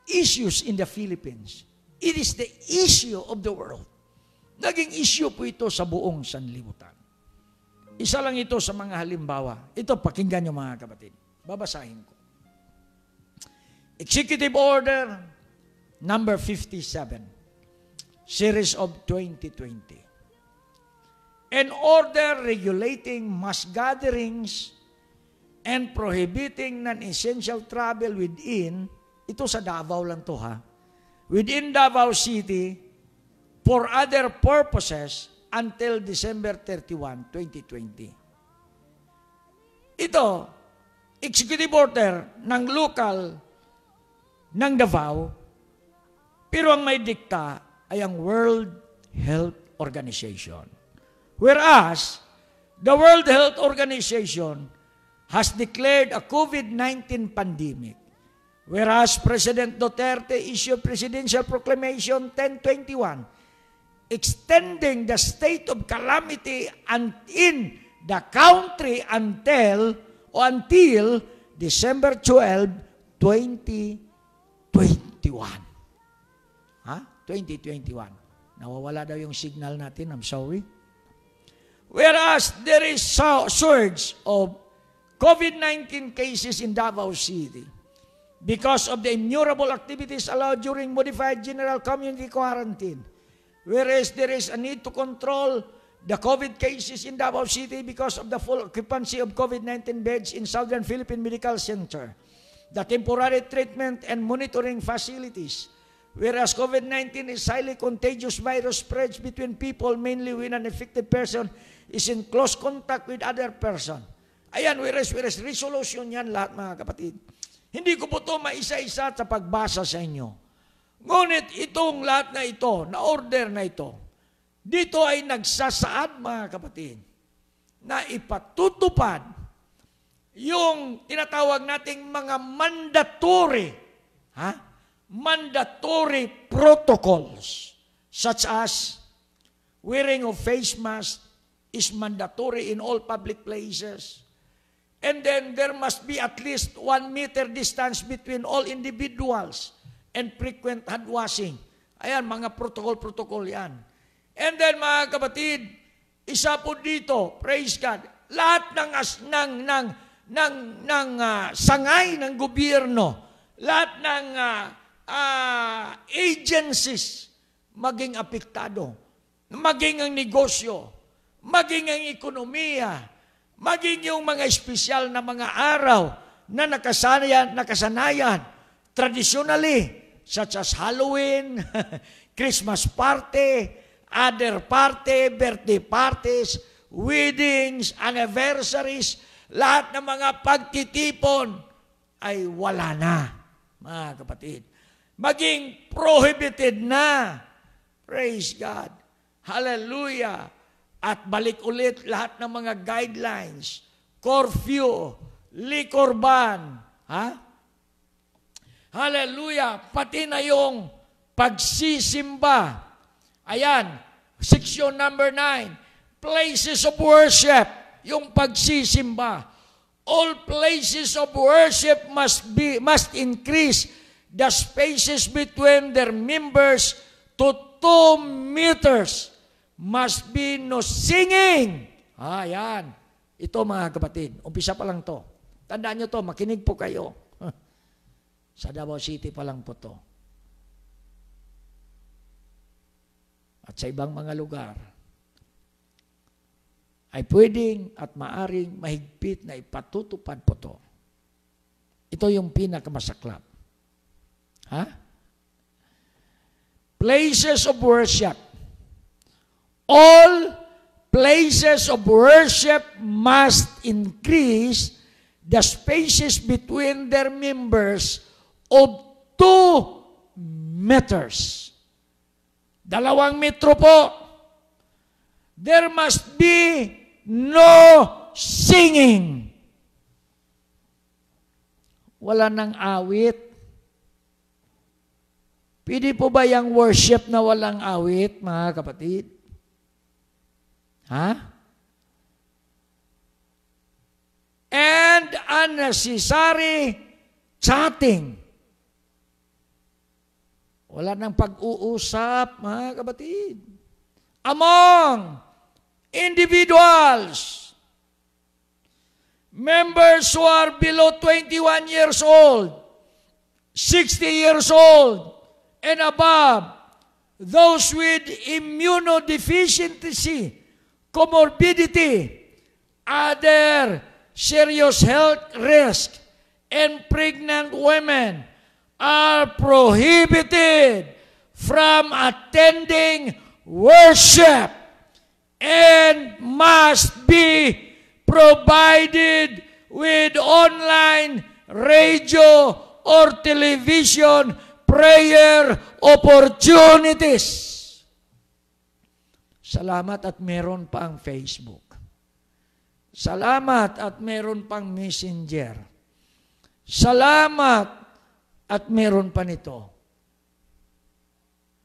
Issues in the Philippines. It is the issue of the world. Naging issue po ito sa buong sanlibutan. Isa lang ito sa mga halimbawa. Ito, pakinggan nyo, mga kapatid. Babasahin ko. Executive Order number 57, Series of 2020. An order regulating mass gatherings and prohibiting non-essential travel within, ito sa Davao lang to ha, within Davao City for other purposes until December 31, 2020. ito, executive order ng local ng Davao, pero ang may dikta ay ang World Health Organization. Whereas, the World Health Organization has declared a COVID-19 pandemic. Whereas President Duterte issued Presidential Proclamation 1021 extending the state of calamity in the country until December 12, 2021. 2021. Nawawala daw yung signal natin. I'm sorry. Whereas there is surge of COVID-19 cases in Davao City because of the innumerable activities allowed during modified general community quarantine. Whereas there is a need to control the COVID cases in Davao City because of the full occupancy of COVID-19 beds in Southern Philippine Medical Center, the temporary treatment and monitoring facilities. Whereas COVID-19 is highly contagious virus spreads between people, mainly when an infected person is in close contact with other person. Ayan, whereas resolution yan lahat, mga kapatid. Hindi ko po ito maisa-isa sa pagbasa sa inyo. Ngunit itong lahat na ito, na order na ito, dito ay nagsasaad, mga kapatid, na ipatutupad yung tinatawag nating mga mandatory protocols, such as wearing of face mask is mandatory in all public places. And then there must be at least 1 meter distance between all individuals and frequent hand washing. Ayan, mga protocol yan. And then, mga kapatid, isa po dito, praise God, lahat ng sangay ng gobyerno, lahat ng agencies maging apektado, maging ang negosyo, maging ang ekonomiya, maging yung mga espesyal na mga araw na nakasanayan traditionally, such as Halloween, Christmas party, other party, birthday parties, weddings, anniversaries, lahat ng mga pagtitipon ay wala na, mga kapatid. Maging prohibited na. Praise God. Hallelujah. At balik ulit lahat ng mga guidelines, curfew, liquor ban, Hallelujah. Pati na yung pagsisimba. Ayan, section number 9, places of worship, yung pagsisimba. All places of worship must increase the spaces between their members to 2 meters. Must be no singing. Ayan. Ito, mga kapatid, umpisa pa lang to. Tandaan nyo to, makinig po kayo. Sa Davao City pa lang po to. At sa ibang mga lugar, ay pwedeng at maaring mahigpit na ipatutupad po to. Ito yung pinakamasaklap. Places of worship. All places of worship must increase the spaces between their members of 2 meters. 2 metro po. There must be no singing. Wala nang awit. Pwede po ba yung worship na walang awit, mga kapatid? And unnecessary chatting. Wala nang pag-uusap, mga kapatid. Among individuals, members who are below 21 years old, 60 years old, and above, those with immunodeficiency, comorbidity, other serious health risk, and pregnant women are prohibited from attending worship and must be provided with online, radio, or television prayer opportunities. Salamat at meron pa ang Facebook. Salamat at meron pang Messenger. Salamat at meron pa nito.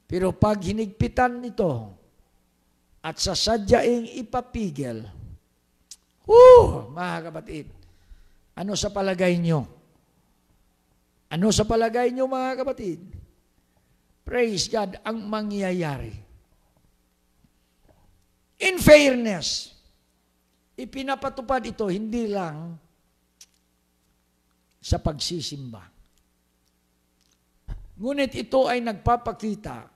Pero pag hinigpitan ito at sasadyaing ipapigil, mga kapatid, ano sa palagay nyo? Ano sa palagay nyo, mga kapatid? Praise God, ang mangyayari. In fairness, ipinapatupad ito hindi lang sa pagsisimba. Ngunit ito ay nagpapakita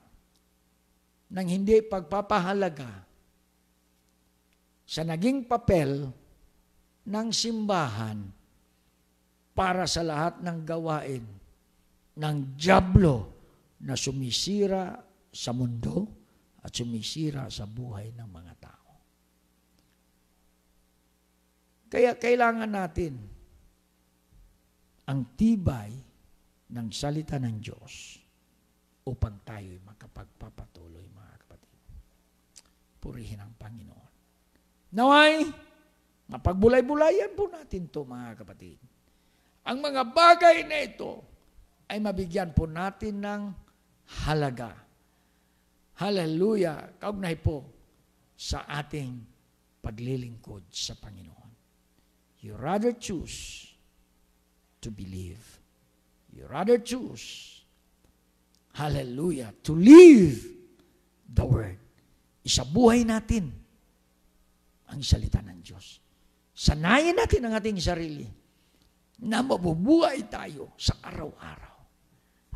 ng hindi pagpapahalaga sa naging papel ng simbahan para sa lahat ng gawain ng dyablo na sumisira sa mundo at sumisira sa buhay ng mga tao. Kaya kailangan natin ang tibay ng salita ng Diyos upang tayo'y makapagpapatuloy, mga kapatid. Purihin ang Panginoon. Naway, mapagbulay-bulayan po natin to, mga kapatid. Ang mga bagay na ito ay mabigyan po natin ng halaga. Hallelujah! Kaugnay po sa ating paglilingkod sa Panginoon. You rather choose to believe. You rather choose, hallelujah, to live the Word. Isabuhay natin ang salita ng Diyos. Sanayin natin ang ating sarili na mabubuhay tayo sa araw-araw.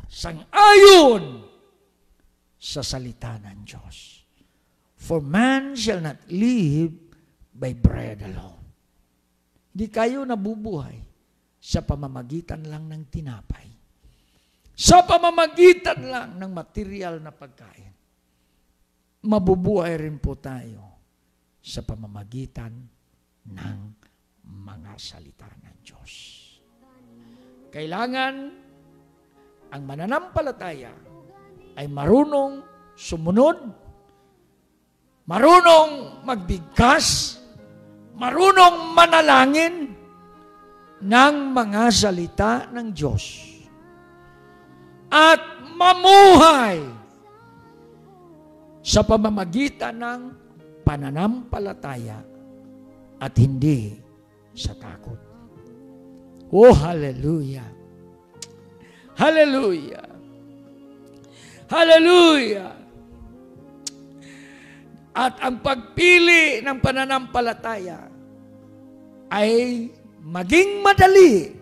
Sang-ayon sa salita ng Diyos. For man shall not live by bread alone. Hindi kayo nabubuhay sa pamamagitan lang ng tinapay. Sa pamamagitan lang ng material na pagkain. Mabubuhay rin po tayo sa pamamagitan ng mga salita ng Diyos. Kailangan ang mananampalataya ay marunong sumunod, marunong magbigkas, marunong manalangin ng mga salita ng Diyos at mamuhay sa pamamagitan ng pananampalataya at hindi sa takot. Oh, hallelujah! Hallelujah! Hallelujah! At ang pagpili ng pananampalataya ay maging madali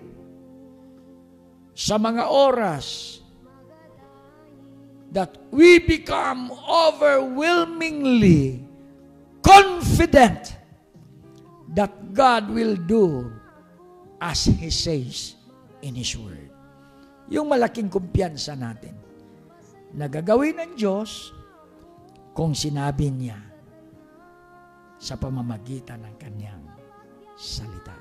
sa mga oras that we become overwhelmingly confident that God will do as He says in His Word. Yung malaking kumpiyansa natin na gagawin ng Diyos kung sinabi niya sa pamamagitan ng kanyang salita.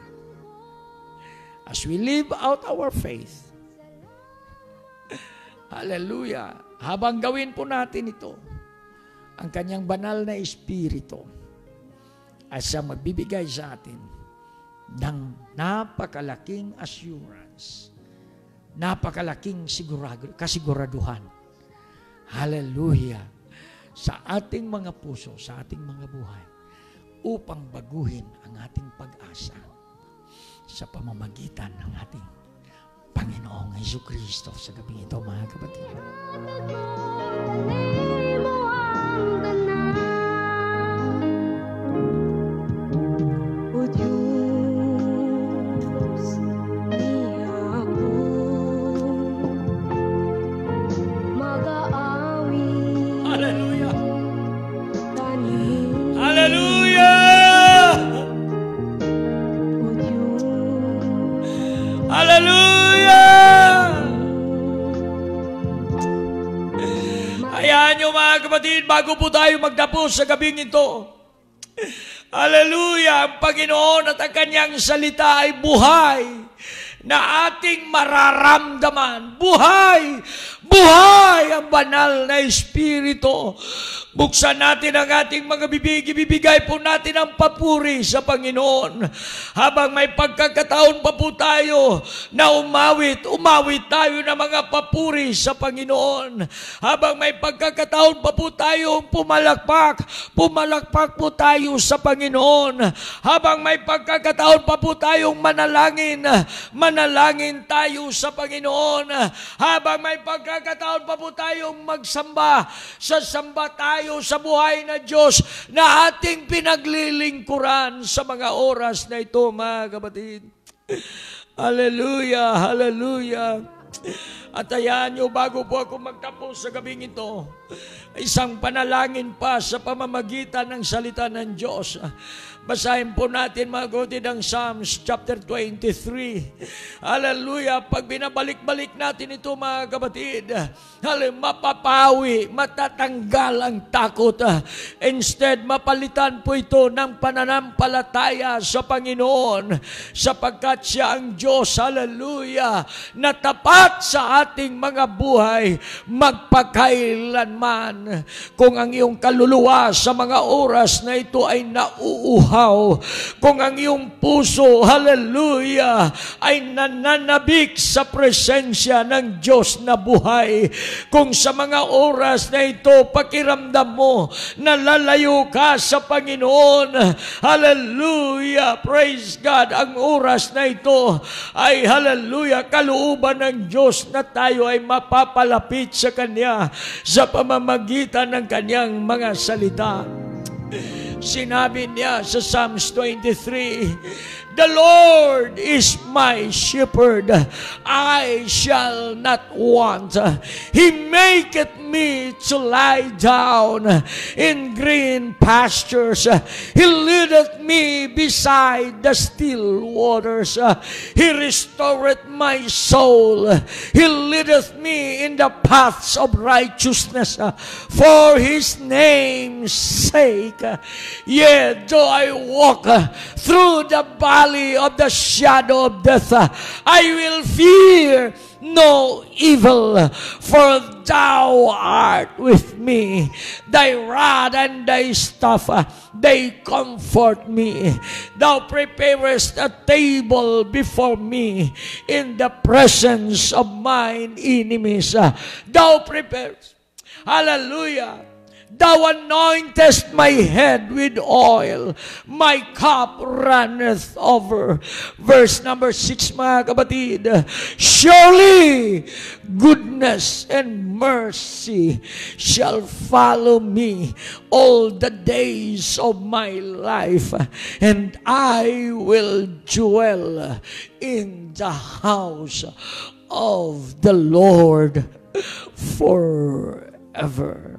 As we live out our faith, hallelujah, habang gawin po natin ito, ang kanyang banal na Espiritu ay siyang magbibigay sa atin ng napakalaking assurance, napakalaking kasiguraduhan. Hallelujah! Sa ating mga puso, sa ating mga buhay, upang baguhin ang ating pag-asa sa pamamagitan ng ating Panginoong Jesucristo sa gabi ito, mga kapatid. Hayaan nyo, mga kapatid, bago po tayo magtapos sa gabing ito, Hallelujah! Ang Panginoon at ang kanyang salita ay buhay na ating mararamdaman. Buhay! Buhay ang banal na Espiritu. Buksan natin ang ating mga bibig, ibibigay po natin ang papuri sa Panginoon. Habang may pagkakataon pa po tayo na umawit tayo ng mga papuri sa Panginoon. Habang may pagkakataon pa po tayo pumalakpak po tayo sa Panginoon. Habang may pagkakataon pa po tayong manalangin tayo sa Panginoon. Habang may pagkakataon pa po tayong magsamba, sasamba tayo sa buhay na Diyos na ating pinaglilingkuran sa mga oras na ito, mga kapatid. Hallelujah, hallelujah. At ayan nyo, bago po ako magtapos sa gabing ito, isang panalangin pa sa pamamagitan ng salita ng Diyos. Basahin po natin mga kapatid ang Psalms chapter 23. Hallelujah. Pag binabalik-balik natin ito mga kapatid, mapapawi, matatanggal ang takot. Instead, mapalitan po ito ng pananampalataya sa Panginoon sapagkat siya ang Diyos, hallelujah, na tapat sa ating mga buhay magpakailanman. Kung ang iyong kaluluwa sa mga oras na ito ay nauuhaw, kung ang iyong puso, hallelujah, ay nananabik sa presensya ng Diyos na buhay, kung sa mga oras na ito pakiramdam mo na lalayo ka sa Panginoon, hallelujah, praise God, ang oras na ito ay hallelujah, kalooban ng Diyos na tayo ay mapapalapit sa Kanya sa pamamagitan ng Kanyang mga salita. Sinabi niya sa Psalms 23, "The Lord is my shepherd, I shall not want. He maketh me to lie down in green pastures. He leadeth me beside the still waters. He restoreth my soul. He leadeth me in the paths of righteousness for His name's sake. Yea, though I walk through the valley of the shadow of death, I will fear no evil, for Thou art with me. Thy rod and Thy staff, they comfort me. Thou preparest a table before me in the presence of mine enemies. Thou preparest, hallelujah, Thou anointest my head with oil, my cup runneth over. Verse number 6, mga kapatid. Surely goodness and mercy shall follow me all the days of my life, and I will dwell in the house of the Lord forever.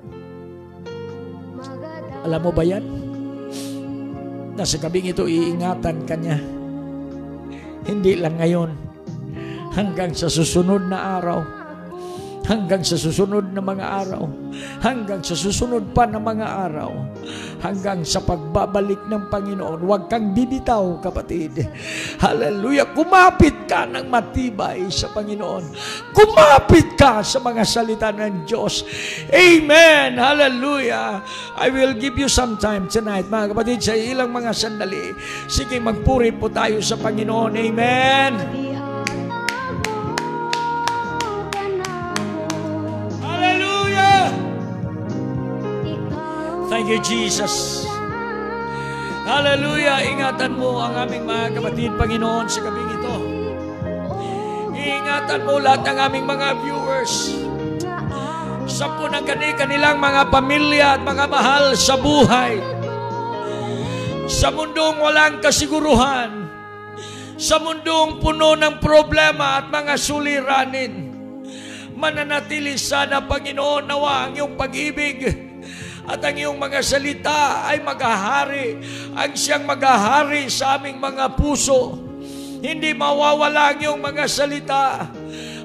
Alam mo ba yan? Nasa gabing ito, iingatan ka niya. Hindi lang ngayon, hanggang sa susunod na araw, hanggang sa susunod na mga araw, hanggang sa susunod pa na mga araw, hanggang sa pagbabalik ng Panginoon. Huwag kang bibitaw, kapatid. Hallelujah. Kumapit ka ng matibay sa Panginoon. Kumapit ka sa mga salita ng Diyos. Amen. Hallelujah. I will give you some time tonight, mga kapatid, sa ilang mga sandali. Sige, magpuri po tayo sa Panginoon. Amen. Thank you, Jesus. Hallelujah. Ingatan mo ang aming mga kapatid, Panginoon, sa gabing ito. Ingatan mo lahat ng aming mga viewers. Sampu ng kanilang mga pamilya at mga mahal sa buhay. Sa mundong walang kasiguruhan. Sa mundong puno ng problema at mga suliranin. Mananatili sana, Panginoon, nawa ang iyong pag-ibig at ang iyong mga salita ay maghahari. Ang siyang maghahari sa aming mga puso. Hindi mawawala ang iyong mga salita.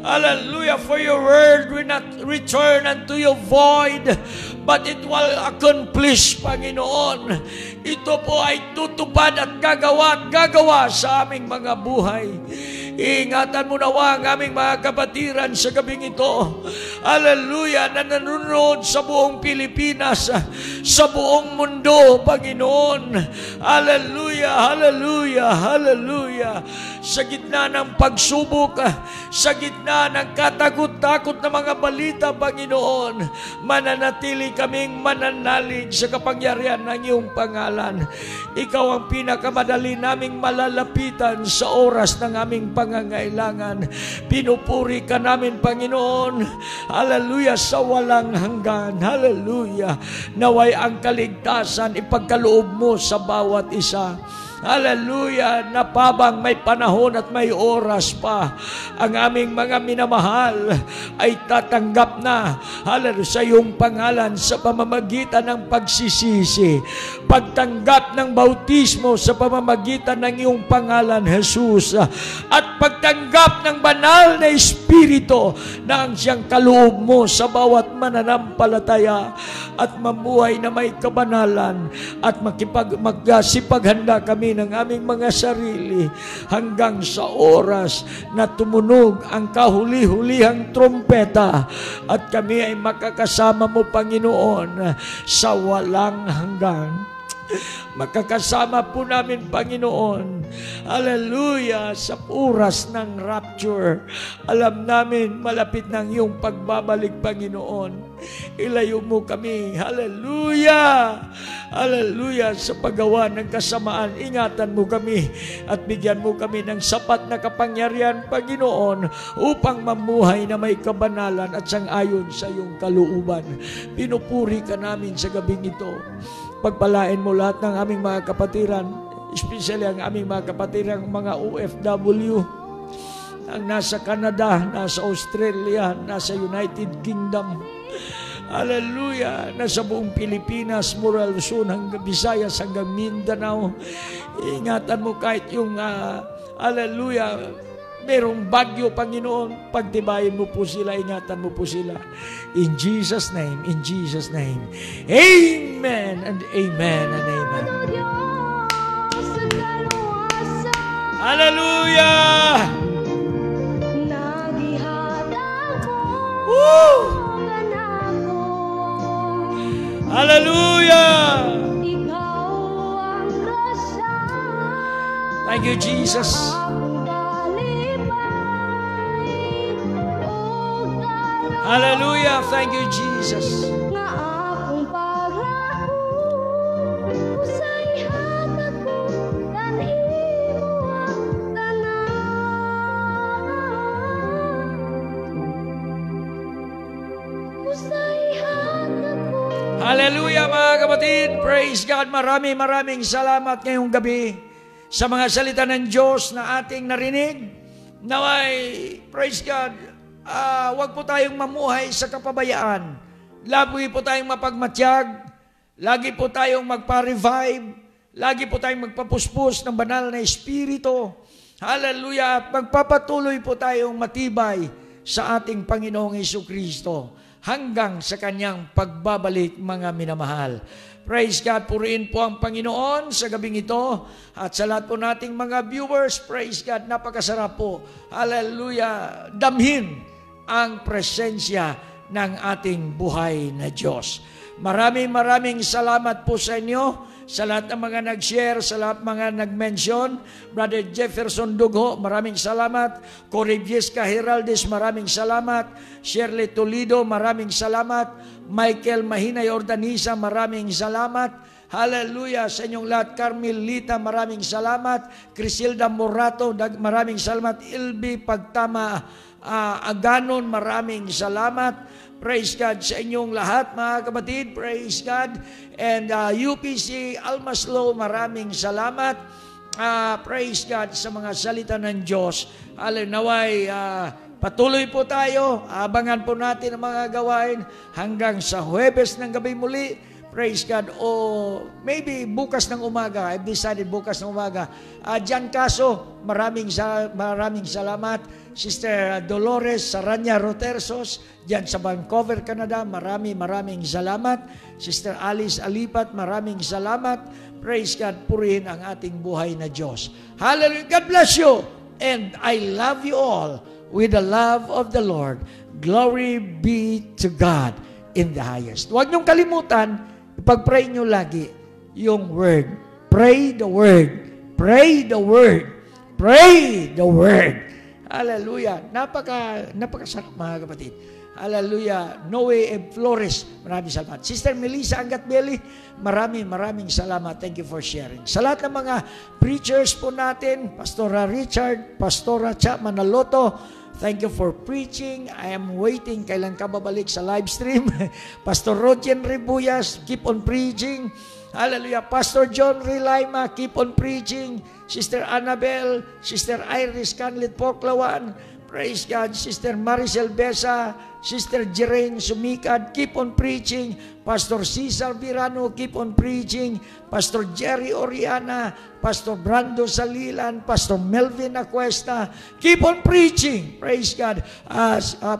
Hallelujah, for your word will not return unto you void, but it will accomplish, Panginoon. Ito po ay tutupad at gagawa sa aming mga buhay. Iingatan mo nawa ang aming mga kapatiran sa gabing ito. Hallelujah, na nanonood sa buong Pilipinas, sa buong mundo, Panginoon. Hallelujah, hallelujah, hallelujah. Sa gitna ng pagsubok, sa gitna ng katakot-takot na mga balita, Panginoon, mananatili kaming mananalig sa kapangyarihan ng iyong pangalan. Ikaw ang pinakamadali naming malalapitan sa oras ng aming pangangailangan. Pinupuri ka namin, Panginoon. Hallelujah, sa walang hanggan. Hallelujah. Naway ang kaligtasan ipagkaloob mo sa bawat isa. Hallelujah, napabang may panahon at may oras pa, ang aming mga minamahal ay tatanggap na, hallelujah, sa iyong pangalan sa pamamagitan ng pagsisisi, pagtanggap ng bautismo sa pamamagitan ng iyong pangalan, Jesus, at pagtanggap ng banal na Espiritu na ang siyang kaloob mo sa bawat mananampalataya at mamuhay na may kabanalan at magsipaghanda kami ng aming mga sarili hanggang sa oras na tumunog ang kahuli-hulihang trompeta at kami ay makakasama mo, Panginoon, sa walang hanggan. Makakasama po namin, Panginoon, hallelujah, sa oras ng rapture. Alam namin malapit ng iyong pagbabalik, Panginoon. Ilayo mo kami, hallelujah, hallelujah, sa paggawa ng kasamaan. Ingatan mo kami at bigyan mo kami ng sapat na kapangyarihan, Panginoon, upang mamuhay na may kabanalan at sang-ayon sa iyong kalooban. Pinupuri ka namin sa gabing ito. Pagpalain mo lahat ng aming mga kapatiran, especially ang aming mga kapatirang mga OFW, ang nasa Canada, nasa Australia, nasa United Kingdom, hallelujah, nasa buong Pilipinas, mula Luzon hanggang Visayas hanggang Mindanao. Ingatan mo kahit yung, hallelujah, merong bagyo, Panginoon, pagtibayin mo po sila, ingatan mo po sila. In Jesus' name, in Jesus' name. Amen and amen and amen. Hallelujah! Woo! Hallelujah! Thank you, Jesus. Hallelujah. Thank you, Jesus. Hallelujah, mga kapatid. Praise God. Maraming salamat ngayong gabi sa mga salita ng Diyos na ating narinig. Naway, praise God, huwag po tayong mamuhay sa kapabayaan. Lagi po tayong mapagmatyag. Lagi po tayong magpa-revive. Lagi po tayong magpapuspos ng banal na Espiritu. Hallelujah. At magpapatuloy po tayong matibay sa ating Panginoong Jesucristo hanggang sa kanyang pagbabalik, mga minamahal. Praise God. Purihin po ang Panginoon sa gabing ito. At sa lahat po nating mga viewers, praise God. Napakasarap po. Hallelujah. Damhin ang presensya ng ating buhay na Diyos. Maraming salamat po sa inyo, sa lahat ng mga nag-share, sa lahat ng mga nag-mention. Brother Jefferson Dugho, maraming salamat. Corey Viesca Heraldez, maraming salamat. Shirley Toledo, maraming salamat. Michael Mahinay Ordanisa, maraming salamat. Hallelujah sa inyong lahat. Carmelita, maraming salamat. Crisilda Morato, maraming salamat. Ilby Pagtama Aganon, maraming salamat. Praise God sa inyong lahat, mga kapatid. Praise God. And UPC Almaslo, maraming salamat. Praise God sa mga salita ng Diyos. Naway, patuloy po tayo. Abangan po natin ang mga gawain hanggang sa Huwebes ng gabi muli. Praise God. O maybe bukas ng umaga, I've decided bukas ng umaga. Jan Caso, maraming salamat. Sister Dolores Saranya Rotersos, dyan sa Vancouver, Canada, maraming salamat. Sister Alice Alipat, maraming salamat. Praise God, purihin ang ating buhay na Diyos. Hallelujah. God bless you. And I love you all with the love of the Lord. Glory be to God in the highest. Huwag niyong kalimutan, ipag-pray nyo lagi yung word. Pray the word. Pray the word. Pray the word. Hallelujah. Napakasarap mga kapatid. Hallelujah. Noe and Flores, maraming salamat. Sister Melissa Angatbeli, maraming salamat. Thank you for sharing. Sa lahat ng mga preachers po natin, Pastora Richard, Pastora Cha Manaloto, thank you for preaching. I am waiting kailan ka babalik sa live stream. Pastor Rodjen Ribuyas, keep on preaching. Hallelujah. Pastor John Rilaima, keep on preaching. Sister Annabel, Sister Iris Canlit Poklawan, praise God. Sister Maricel Besa, Sister Jerain Sumikad, keep on preaching. Pastor Cesar Virano, keep on preaching. Pastor Jerry Oriana, Pastor Brando Salilan, Pastor Melvin Acuesta, keep on preaching. Praise God.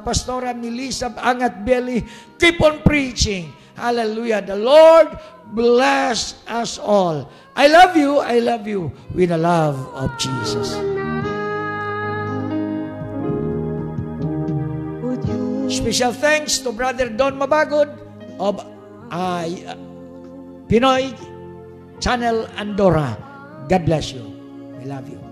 Pastora Melissa Angatbeli, keep on preaching. Hallelujah. The Lord bless us all. I love you with the love of Jesus. Special thanks to Brother Don Mabagod of Pinoy Channel Andorra. God bless you. I love you.